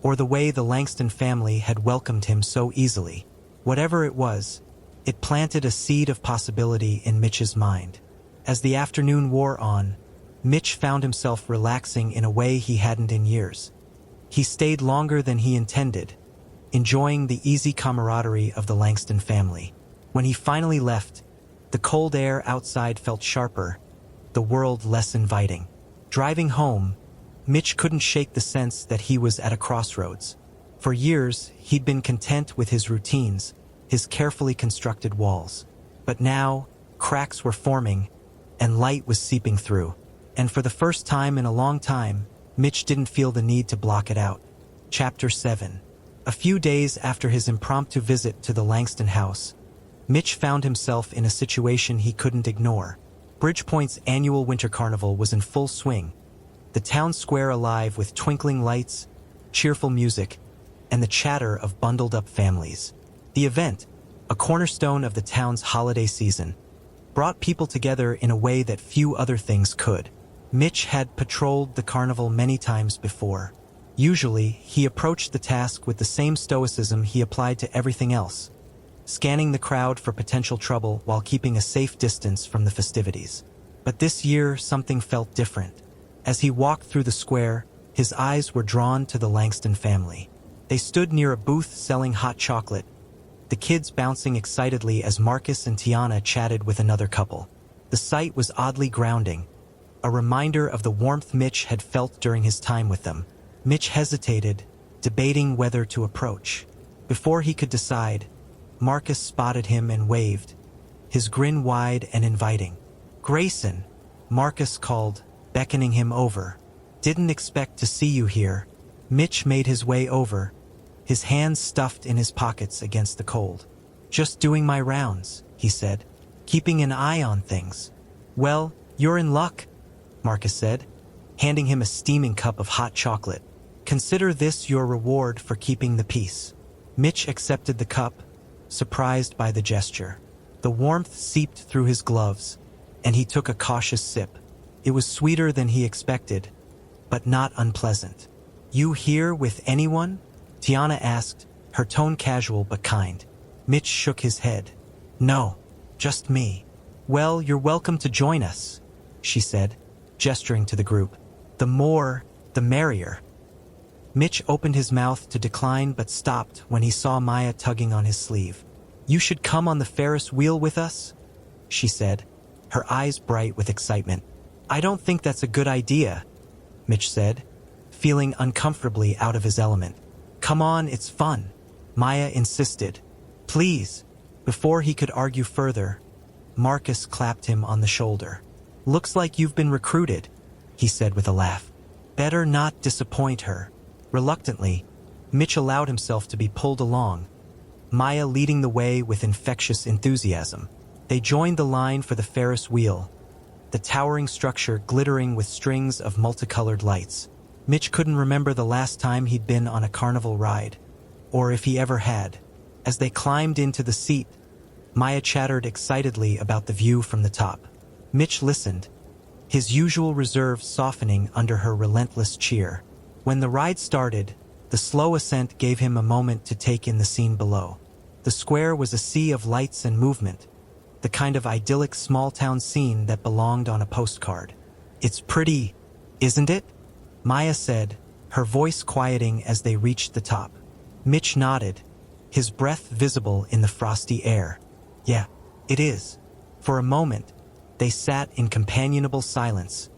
or the way the Langston family had welcomed him so easily. Whatever it was, it planted a seed of possibility in Mitch's mind. As the afternoon wore on, Mitch found himself relaxing in a way he hadn't in years. He stayed longer than he intended, enjoying the easy camaraderie of the Langston family. When he finally left, the cold air outside felt sharper, the world less inviting. Driving home, Mitch couldn't shake the sense that he was at a crossroads. For years, he'd been content with his routines, his carefully constructed walls. But now, cracks were forming, and light was seeping through. And for the first time in a long time, Mitch didn't feel the need to block it out. Chapter 7. A few days after his impromptu visit to the Langston house, Mitch found himself in a situation he couldn't ignore. Bridgepoint's annual winter carnival was in full swing, the town square alive with twinkling lights, cheerful music, and the chatter of bundled-up families. The event, a cornerstone of the town's holiday season, brought people together in a way that few other things could. Mitch had patrolled the carnival many times before. Usually, he approached the task with the same stoicism he applied to everything else, scanning the crowd for potential trouble while keeping a safe distance from the festivities. But this year, something felt different. As he walked through the square, his eyes were drawn to the Langston family. They stood near a booth selling hot chocolate, the kids bouncing excitedly as Marcus and Tiana chatted with another couple. The sight was oddly grounding, a reminder of the warmth Mitch had felt during his time with them. Mitch hesitated, debating whether to approach. Before he could decide, Marcus spotted him and waved, his grin wide and inviting. "Grayson," Marcus called, beckoning him over. "Didn't expect to see you here." Mitch made his way over, his hands stuffed in his pockets against the cold. "Just doing my rounds," he said, "keeping an eye on things." "Well, you're in luck," Marcus said, handing him a steaming cup of hot chocolate. "Consider this your reward for keeping the peace." Mitch accepted the cup, surprised by the gesture. The warmth seeped through his gloves, and he took a cautious sip. It was sweeter than he expected, but not unpleasant. "You here with anyone?" Tiana asked, her tone casual but kind. Mitch shook his head. "No, just me." "Well, you're welcome to join us," she said, gesturing to the group. "The more, the merrier." Mitch opened his mouth to decline but stopped when he saw Maya tugging on his sleeve. "You should come on the Ferris wheel with us," she said, her eyes bright with excitement. "I don't think that's a good idea," Mitch said, feeling uncomfortably out of his element. "Come on, it's fun," Maya insisted. "Please." Before he could argue further, Marcus clapped him on the shoulder. "Looks like you've been recruited," he said with a laugh. Better not disappoint her. Reluctantly, Mitch allowed himself to be pulled along, Maya leading the way with infectious enthusiasm. They joined the line for the Ferris wheel, the towering structure glittering with strings of multicolored lights. Mitch couldn't remember the last time he'd been on a carnival ride, or if he ever had. As they climbed into the seat, Maya chattered excitedly about the view from the top. Mitch listened, his usual reserve softening under her relentless cheer. When the ride started, the slow ascent gave him a moment to take in the scene below. The square was a sea of lights and movement, the kind of idyllic small-town scene that belonged on a postcard. "It's pretty, isn't it?" Maya said, her voice quieting as they reached the top. Mitch nodded, his breath visible in the frosty air. "Yeah, it is." For a moment, they sat in companionable silence,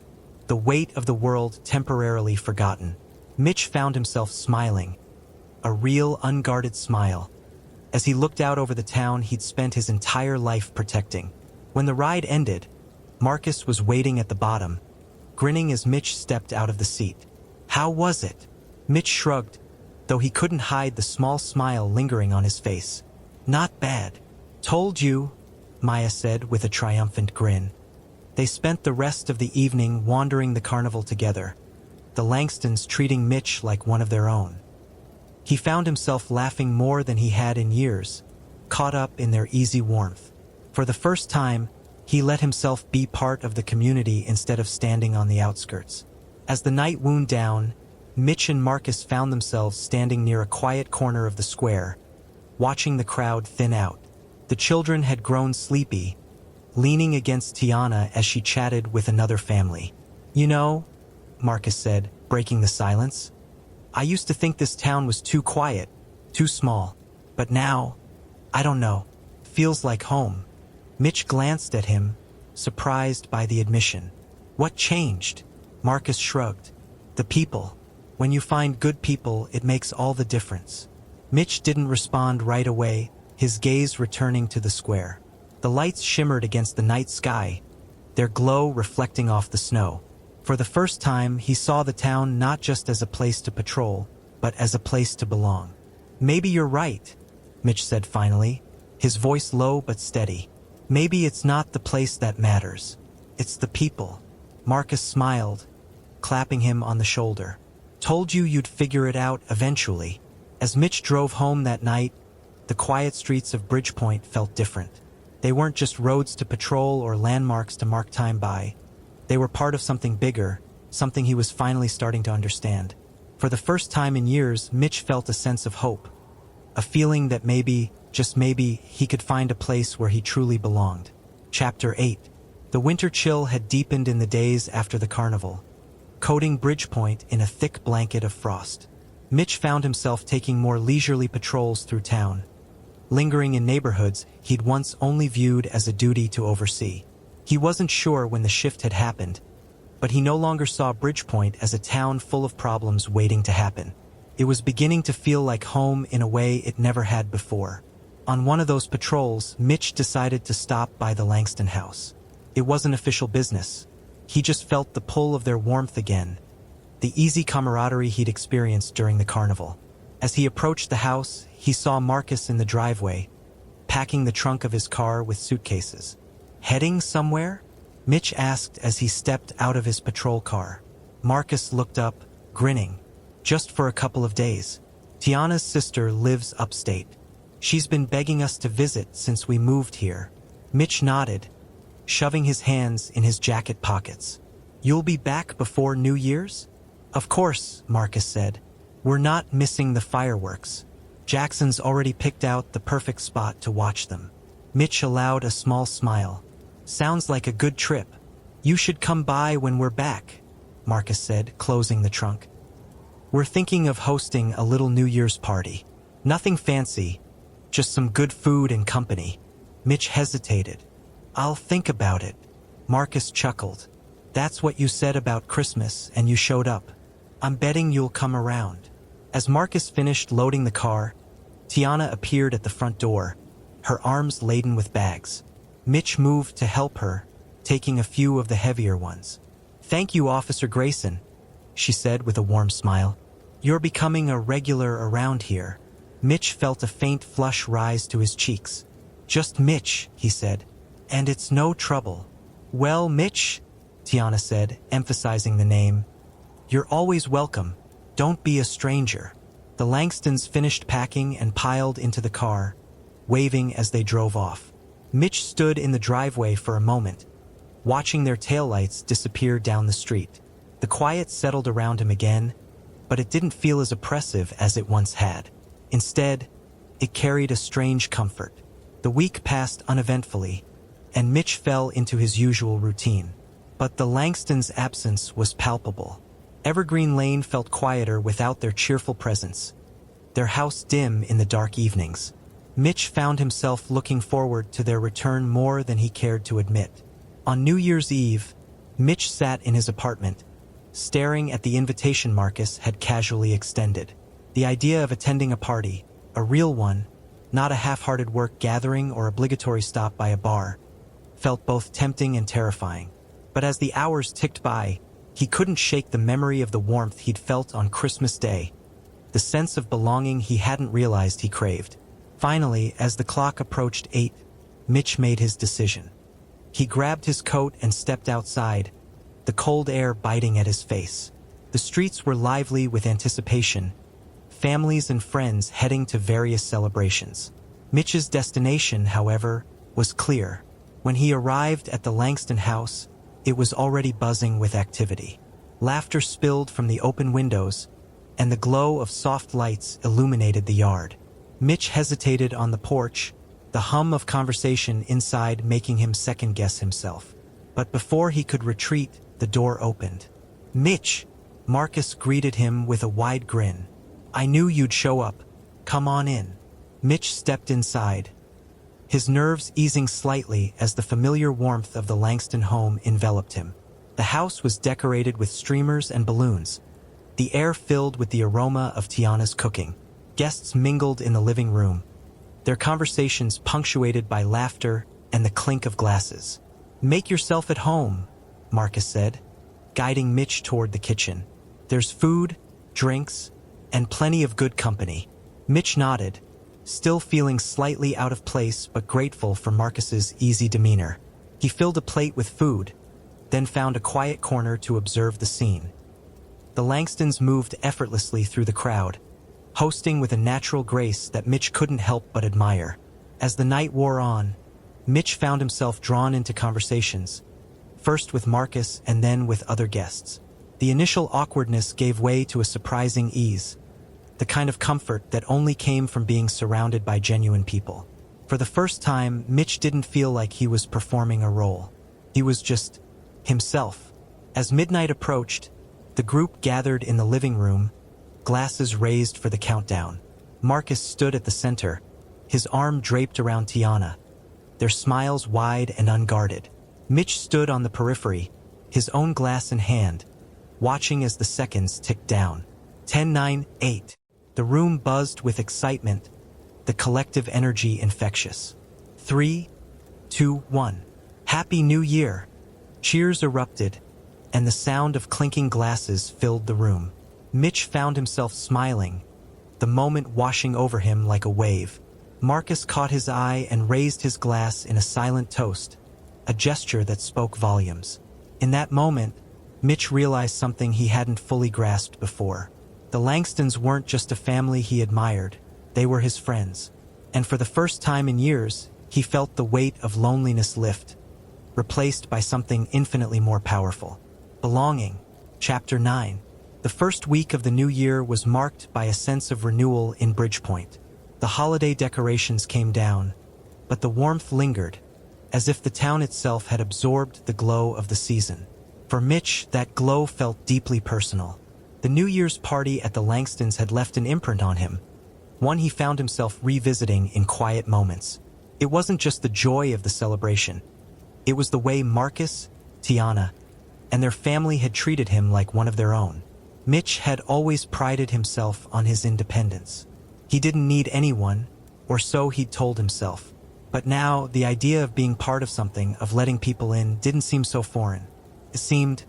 the weight of the world temporarily forgotten. Mitch found himself smiling, a real unguarded smile, as he looked out over the town he'd spent his entire life protecting. When the ride ended, Marcus was waiting at the bottom, grinning as Mitch stepped out of the seat. "How was it?" Mitch shrugged, though he couldn't hide the small smile lingering on his face. "Not bad." "Told you," Maya said with a triumphant grin. They spent the rest of the evening wandering the carnival together, the Langstons treating Mitch like one of their own. He found himself laughing more than he had in years, caught up in their easy warmth. For the first time, he let himself be part of the community instead of standing on the outskirts. As the night wound down, Mitch and Marcus found themselves standing near a quiet corner of the square, watching the crowd thin out. The children had grown sleepy, leaning against Tiana as she chatted with another family. "You know," Marcus said, breaking the silence, "I used to think this town was too quiet, too small. But now, I don't know, feels like home." Mitch glanced at him, surprised by the admission. "What changed?" Marcus shrugged. "The people. When you find good people, it makes all the difference." Mitch didn't respond right away, his gaze returning to the square. The lights shimmered against the night sky, their glow reflecting off the snow. For the first time, he saw the town not just as a place to patrol, but as a place to belong. "Maybe you're right," Mitch said finally, his voice low but steady. "Maybe it's not the place that matters. It's the people." Marcus smiled, clapping him on the shoulder. "Told you you'd figure it out eventually." As Mitch drove home that night, the quiet streets of Bridgepoint felt different. They weren't just roads to patrol or landmarks to mark time by. They were part of something bigger, something he was finally starting to understand. For the first time in years, Mitch felt a sense of hope, a feeling that maybe, just maybe, he could find a place where he truly belonged. Chapter 8. The winter chill had deepened in the days after the carnival, coating Bridgepoint in a thick blanket of frost. Mitch found himself taking more leisurely patrols through town, lingering in neighborhoods he'd once only viewed as a duty to oversee. He wasn't sure when the shift had happened, but he no longer saw Bridgepoint as a town full of problems waiting to happen. It was beginning to feel like home in a way it never had before. On one of those patrols, Mitch decided to stop by the Langston house. It wasn't official business. He just felt the pull of their warmth again, the easy camaraderie he'd experienced during the carnival. As he approached the house, he saw Marcus in the driveway, packing the trunk of his car with suitcases. Heading somewhere? Mitch asked as he stepped out of his patrol car. Marcus looked up, grinning. Just for a couple of days. Tiana's sister lives upstate. She's been begging us to visit since we moved here. Mitch nodded, shoving his hands in his jacket pockets. You'll be back before New Year's? Of course, Marcus said. We're not missing the fireworks. Jackson's already picked out the perfect spot to watch them. Mitch allowed a small smile. Sounds like a good trip. You should come by when we're back, Marcus said, closing the trunk. We're thinking of hosting a little New Year's party. Nothing fancy, just some good food and company. Mitch hesitated. I'll think about it. Marcus chuckled. That's what you said about Christmas and you showed up. I'm betting you'll come around. As Marcus finished loading the car, Tiana appeared at the front door, her arms laden with bags. Mitch moved to help her, taking a few of the heavier ones. Thank you, Officer Grayson, she said with a warm smile. You're becoming a regular around here. Mitch felt a faint flush rise to his cheeks. Just Mitch, he said. And it's no trouble. Well, Mitch, Tiana said, emphasizing the name. You're always welcome. Don't be a stranger. The Langstons finished packing and piled into the car, waving as they drove off. Mitch stood in the driveway for a moment, watching their taillights disappear down the street. The quiet settled around him again, but it didn't feel as oppressive as it once had. Instead, it carried a strange comfort. The week passed uneventfully, and Mitch fell into his usual routine. But the Langstons' absence was palpable. Evergreen Lane felt quieter without their cheerful presence, their house dim in the dark evenings. Mitch found himself looking forward to their return more than he cared to admit. On New Year's Eve, Mitch sat in his apartment, staring at the invitation Marcus had casually extended. The idea of attending a party, a real one, not a half-hearted work gathering or obligatory stop by a bar, felt both tempting and terrifying. But as the hours ticked by, he couldn't shake the memory of the warmth he'd felt on Christmas Day, the sense of belonging he hadn't realized he craved. Finally, as the clock approached 8, Mitch made his decision. He grabbed his coat and stepped outside, the cold air biting at his face. The streets were lively with anticipation, families and friends heading to various celebrations. Mitch's destination, however, was clear. When he arrived at the Langston house, it was already buzzing with activity. Laughter spilled from the open windows, and the glow of soft lights illuminated the yard. Mitch hesitated on the porch, the hum of conversation inside making him second-guess himself. But before he could retreat, the door opened. Mitch! Marcus greeted him with a wide grin. I knew you'd show up. Come on in. Mitch stepped inside, his nerves easing slightly as the familiar warmth of the Langston home enveloped him. The house was decorated with streamers and balloons, the air filled with the aroma of Tiana's cooking. Guests mingled in the living room, their conversations punctuated by laughter and the clink of glasses. Make yourself at home, Marcus said, guiding Mitch toward the kitchen. There's food, drinks, and plenty of good company. Mitch nodded, still feeling slightly out of place but grateful for Marcus's easy demeanor. He filled a plate with food, then found a quiet corner to observe the scene. The Langstons moved effortlessly through the crowd, hosting with a natural grace that Mitch couldn't help but admire. As the night wore on, Mitch found himself drawn into conversations, first with Marcus and then with other guests. The initial awkwardness gave way to a surprising ease, the kind of comfort that only came from being surrounded by genuine people. For the first time, Mitch didn't feel like he was performing a role. He was just himself. As midnight approached, the group gathered in the living room, glasses raised for the countdown. Marcus stood at the center, his arm draped around Tiana, their smiles wide and unguarded. Mitch stood on the periphery, his own glass in hand, watching as the seconds ticked down. 10, 9, 8. The room buzzed with excitement, the collective energy infectious. 3, 2, 1. Happy New Year! Cheers erupted, and the sound of clinking glasses filled the room. Mitch found himself smiling, the moment washing over him like a wave. Marcus caught his eye and raised his glass in a silent toast, a gesture that spoke volumes. In that moment, Mitch realized something he hadn't fully grasped before. The Langstons weren't just a family he admired, they were his friends. And for the first time in years, he felt the weight of loneliness lift, replaced by something infinitely more powerful. Belonging. Chapter 9. The first week of the new year was marked by a sense of renewal in Bridgepoint. The holiday decorations came down, but the warmth lingered, as if the town itself had absorbed the glow of the season. For Mitch, that glow felt deeply personal. The New Year's party at the Langstons had left an imprint on him, one he found himself revisiting in quiet moments. It wasn't just the joy of the celebration. It was the way Marcus, Tiana, and their family had treated him like one of their own. Mitch had always prided himself on his independence. He didn't need anyone, or so he'd told himself. But now, the idea of being part of something, of letting people in, didn't seem so foreign. It seemed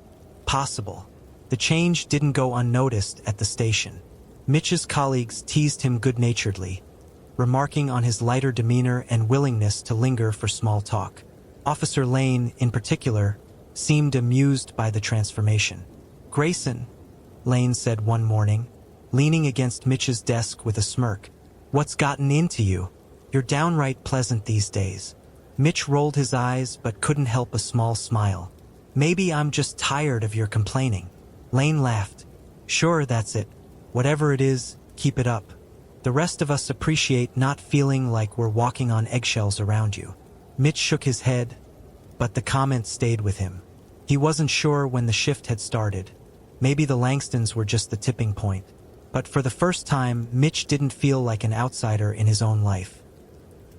possible. The change didn't go unnoticed at the station. Mitch's colleagues teased him good-naturedly, remarking on his lighter demeanor and willingness to linger for small talk. Officer Lane, in particular, seemed amused by the transformation. "Grayson," Lane said one morning, leaning against Mitch's desk with a smirk, "what's gotten into you? You're downright pleasant these days." Mitch rolled his eyes but couldn't help a small smile. "Maybe I'm just tired of your complaining." Lane laughed. "Sure, that's it. Whatever it is, keep it up. The rest of us appreciate not feeling like we're walking on eggshells around you." Mitch shook his head, but the comment stayed with him. He wasn't sure when the shift had started. Maybe the Langstons were just the tipping point. But for the first time, Mitch didn't feel like an outsider in his own life.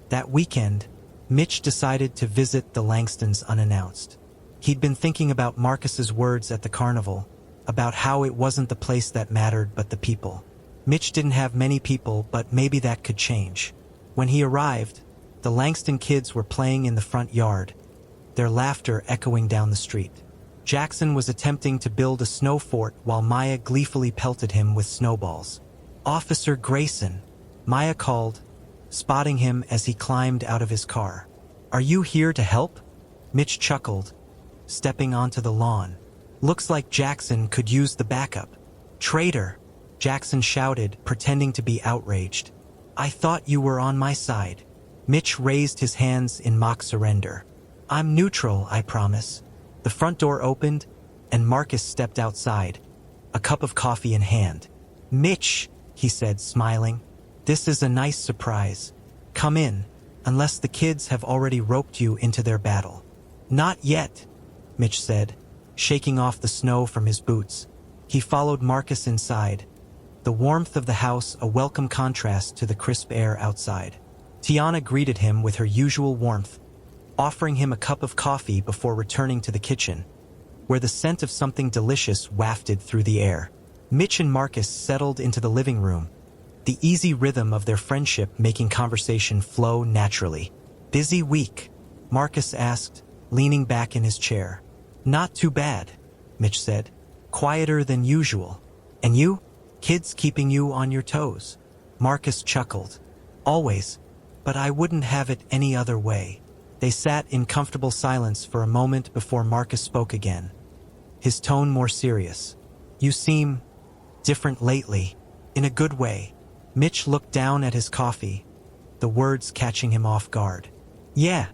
That weekend, Mitch decided to visit the Langstons unannounced. He'd been thinking about Marcus's words at the carnival, about how it wasn't the place that mattered but the people. Mitch didn't have many people, but maybe that could change. When he arrived, the Langston kids were playing in the front yard, their laughter echoing down the street. Jackson was attempting to build a snow fort while Maya gleefully pelted him with snowballs. "Officer Grayson," Maya called, spotting him as he climbed out of his car. "Are you here to help?" Mitch chuckled, stepping onto the lawn. "Looks like Jackson could use the backup." "Traitor," Jackson shouted, pretending to be outraged. "I thought you were on my side." Mitch raised his hands in mock surrender. "I'm neutral, I promise." The front door opened, and Marcus stepped outside, a cup of coffee in hand. "Mitch," he said, smiling, "this is a nice surprise. Come in, unless the kids have already roped you into their battle." "Not yet," Mitch said, shaking off the snow from his boots. He followed Marcus inside, the warmth of the house a welcome contrast to the crisp air outside. Tiana greeted him with her usual warmth, offering him a cup of coffee before returning to the kitchen, where the scent of something delicious wafted through the air. Mitch and Marcus settled into the living room, the easy rhythm of their friendship making conversation flow naturally. "Busy week?" Marcus asked, leaning back in his chair. "Not too bad," Mitch said. "Quieter than usual. And you? Kids keeping you on your toes?" Marcus chuckled. "Always, but I wouldn't have it any other way." They sat in comfortable silence for a moment before Marcus spoke again, his tone more serious. "You seem different lately, in a good way." Mitch looked down at his coffee, the words catching him off guard. "Yeah,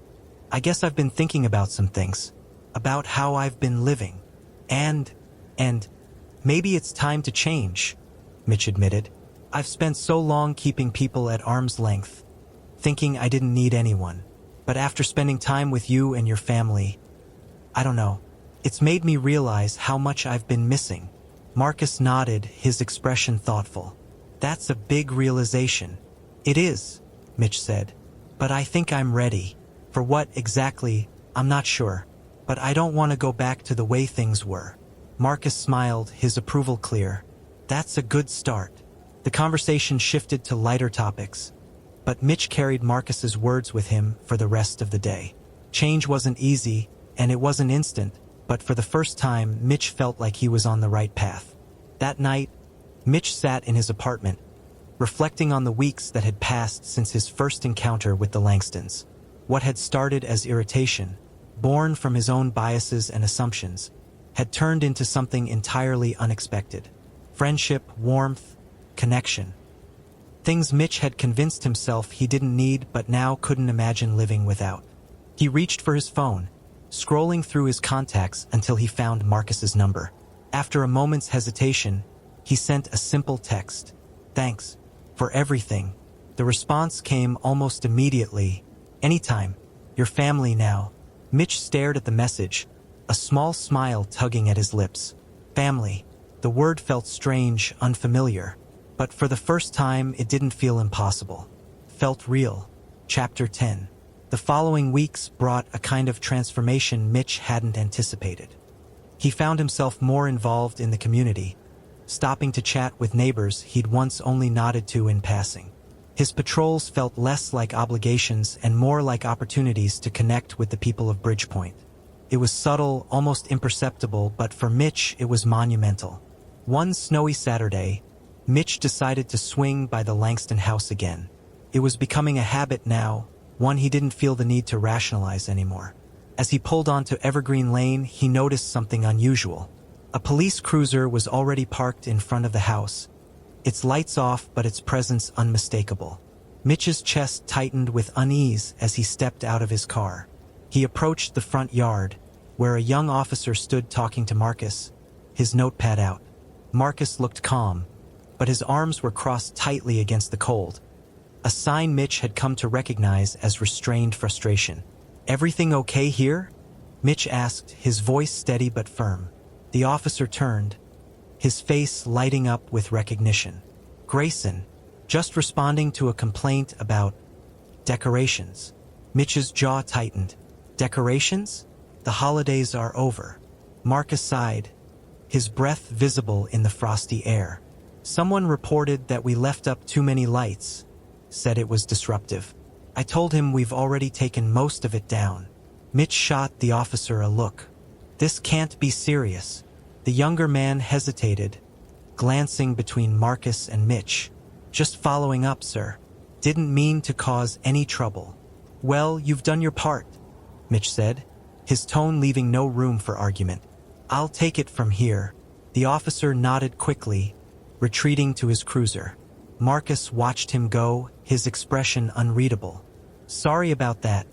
I guess I've been thinking about some things, about how I've been living. And maybe it's time to change," Mitch admitted. "I've spent so long keeping people at arm's length, thinking I didn't need anyone. But after spending time with you and your family, I don't know, it's made me realize how much I've been missing." Marcus nodded, his expression thoughtful. "That's a big realization." "It is," Mitch said. "But I think I'm ready. For what exactly, I'm not sure. But I don't want to go back to the way things were." Marcus smiled, his approval clear. "That's a good start." The conversation shifted to lighter topics, but Mitch carried Marcus's words with him for the rest of the day. Change wasn't easy, and it wasn't instant, but for the first time, Mitch felt like he was on the right path. That night, Mitch sat in his apartment, reflecting on the weeks that had passed since his first encounter with the Langstons. What had started as irritation, born from his own biases and assumptions, had turned into something entirely unexpected. Friendship, warmth, connection. Things Mitch had convinced himself he didn't need but now couldn't imagine living without. He reached for his phone, scrolling through his contacts until he found Marcus's number. After a moment's hesitation, he sent a simple text. "Thanks for everything." The response came almost immediately. "Anytime. Your family now." Mitch stared at the message, a small smile tugging at his lips. Family. The word felt strange, unfamiliar. But for the first time, it didn't feel impossible. Felt real. Chapter 10. The following weeks brought a kind of transformation Mitch hadn't anticipated. He found himself more involved in the community, stopping to chat with neighbors he'd once only nodded to in passing. His patrols felt less like obligations and more like opportunities to connect with the people of Bridgepoint. It was subtle, almost imperceptible, but for Mitch it was monumental. One snowy Saturday, Mitch decided to swing by the Langston house again. It was becoming a habit now, one he didn't feel the need to rationalize anymore. As he pulled onto Evergreen Lane, he noticed something unusual. A police cruiser was already parked in front of the house, its lights off but its presence unmistakable. Mitch's chest tightened with unease as he stepped out of his car. He approached the front yard, where a young officer stood talking to Marcus, his notepad out. Marcus looked calm, but his arms were crossed tightly against the cold, a sign Mitch had come to recognize as restrained frustration. "Everything okay here?" Mitch asked, his voice steady but firm. The officer turned, his face lighting up with recognition. "Grayson, just responding to a complaint about decorations." Mitch's jaw tightened. "Decorations? The holidays are over." Marcus sighed, his breath visible in the frosty air. "Someone reported that we left up too many lights, said it was disruptive. I told him we've already taken most of it down." Mitch shot the officer a look. "This can't be serious." The younger man hesitated, glancing between Marcus and Mitch. "Just following up, sir. Didn't mean to cause any trouble." "Well, you've done your part," Mitch said, his tone leaving no room for argument. "I'll take it from here." The officer nodded quickly, retreating to his cruiser. Marcus watched him go, his expression unreadable. "Sorry about that,"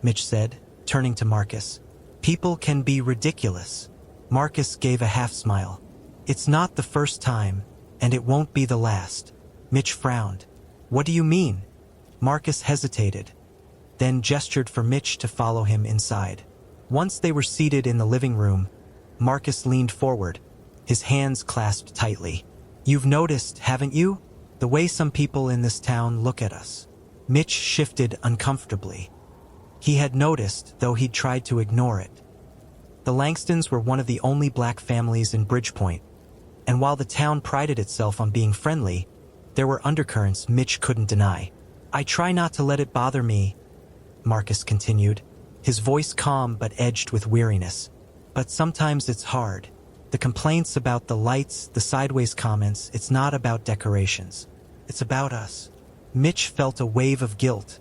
Mitch said, turning to Marcus. "People can be ridiculous." Marcus gave a half-smile. "It's not the first time, and it won't be the last." Mitch frowned. "What do you mean?" Marcus hesitated, then gestured for Mitch to follow him inside. Once they were seated in the living room, Marcus leaned forward, his hands clasped tightly. "You've noticed, haven't you? The way some people in this town look at us." Mitch shifted uncomfortably. He had noticed, though he'd tried to ignore it. The Langstons were one of the only black families in Bridgepoint, and while the town prided itself on being friendly, there were undercurrents Mitch couldn't deny. "I try not to let it bother me," Marcus continued, his voice calm but edged with weariness. "But sometimes it's hard. The complaints about the lights, the sideways comments, it's not about decorations. It's about us." Mitch felt a wave of guilt,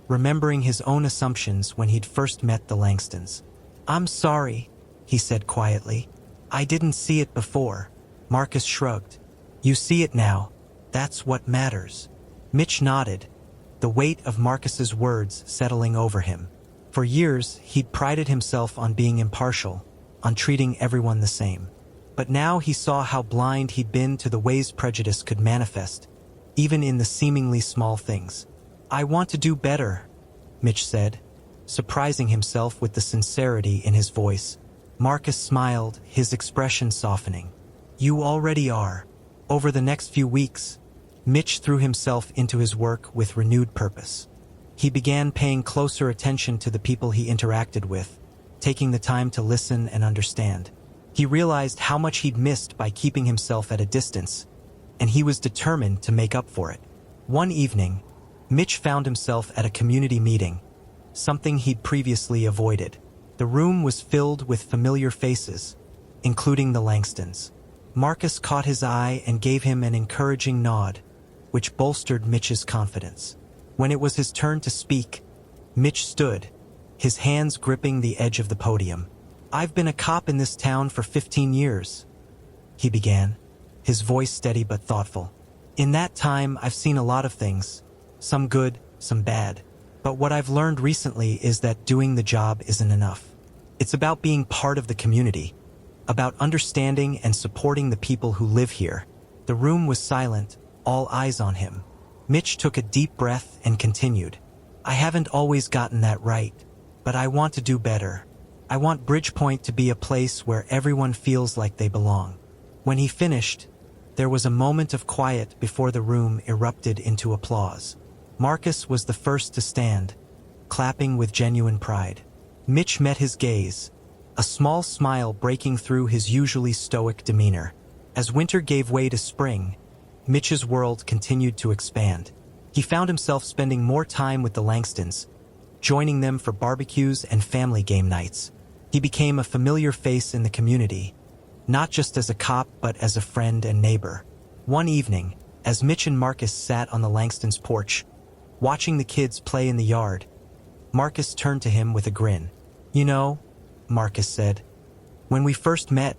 remembering his own assumptions when he'd first met the Langstons. "I'm sorry," he said quietly. "I didn't see it before." Marcus shrugged. "You see it now. That's what matters." Mitch nodded, the weight of Marcus's words settling over him. For years, he'd prided himself on being impartial, on treating everyone the same. But now he saw how blind he'd been to the ways prejudice could manifest, even in the seemingly small things. "I want to do better," Mitch said, surprising himself with the sincerity in his voice. Marcus smiled, his expression softening. "You already are." Over the next few weeks, Mitch threw himself into his work with renewed purpose. He began paying closer attention to the people he interacted with, taking the time to listen and understand. He realized how much he'd missed by keeping himself at a distance, and he was determined to make up for it. One evening, Mitch found himself at a community meeting, something he'd previously avoided. The room was filled with familiar faces, including the Langstons. Marcus caught his eye and gave him an encouraging nod, which bolstered Mitch's confidence. When it was his turn to speak, Mitch stood, his hands gripping the edge of the podium. "I've been a cop in this town for 15 years, he began, his voice steady but thoughtful. "In that time, I've seen a lot of things, some good, some bad. But what I've learned recently is that doing the job isn't enough. It's about being part of the community, about understanding and supporting the people who live here." The room was silent, all eyes on him. Mitch took a deep breath and continued. "I haven't always gotten that right, but I want to do better. I want Bridgepoint to be a place where everyone feels like they belong." When he finished, there was a moment of quiet before the room erupted into applause. Marcus was the first to stand, clapping with genuine pride. Mitch met his gaze, a small smile breaking through his usually stoic demeanor. As winter gave way to spring, Mitch's world continued to expand. He found himself spending more time with the Langstons, joining them for barbecues and family game nights. He became a familiar face in the community, not just as a cop but as a friend and neighbor. One evening, as Mitch and Marcus sat on the Langstons' porch, watching the kids play in the yard, Marcus turned to him with a grin. "You know," Marcus said, "when we first met,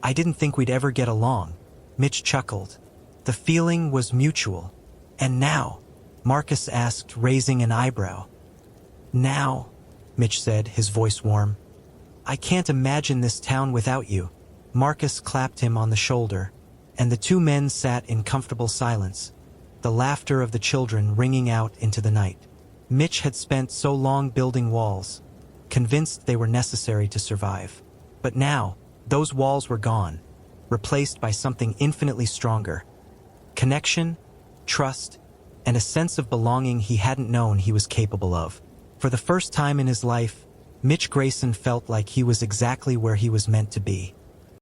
I didn't think we'd ever get along." Mitch chuckled. The feeling was mutual. "And now?" Marcus asked, raising an eyebrow. "Now," Mitch said, his voice warm, "I can't imagine this town without you." Marcus clapped him on the shoulder, and the two men sat in comfortable silence, the laughter of the children ringing out into the night. Mitch had spent so long building walls, convinced they were necessary to survive. But now, those walls were gone, replaced by something infinitely stronger. Connection, trust, and a sense of belonging he hadn't known he was capable of. For the first time in his life, Mitch Grayson felt like he was exactly where he was meant to be.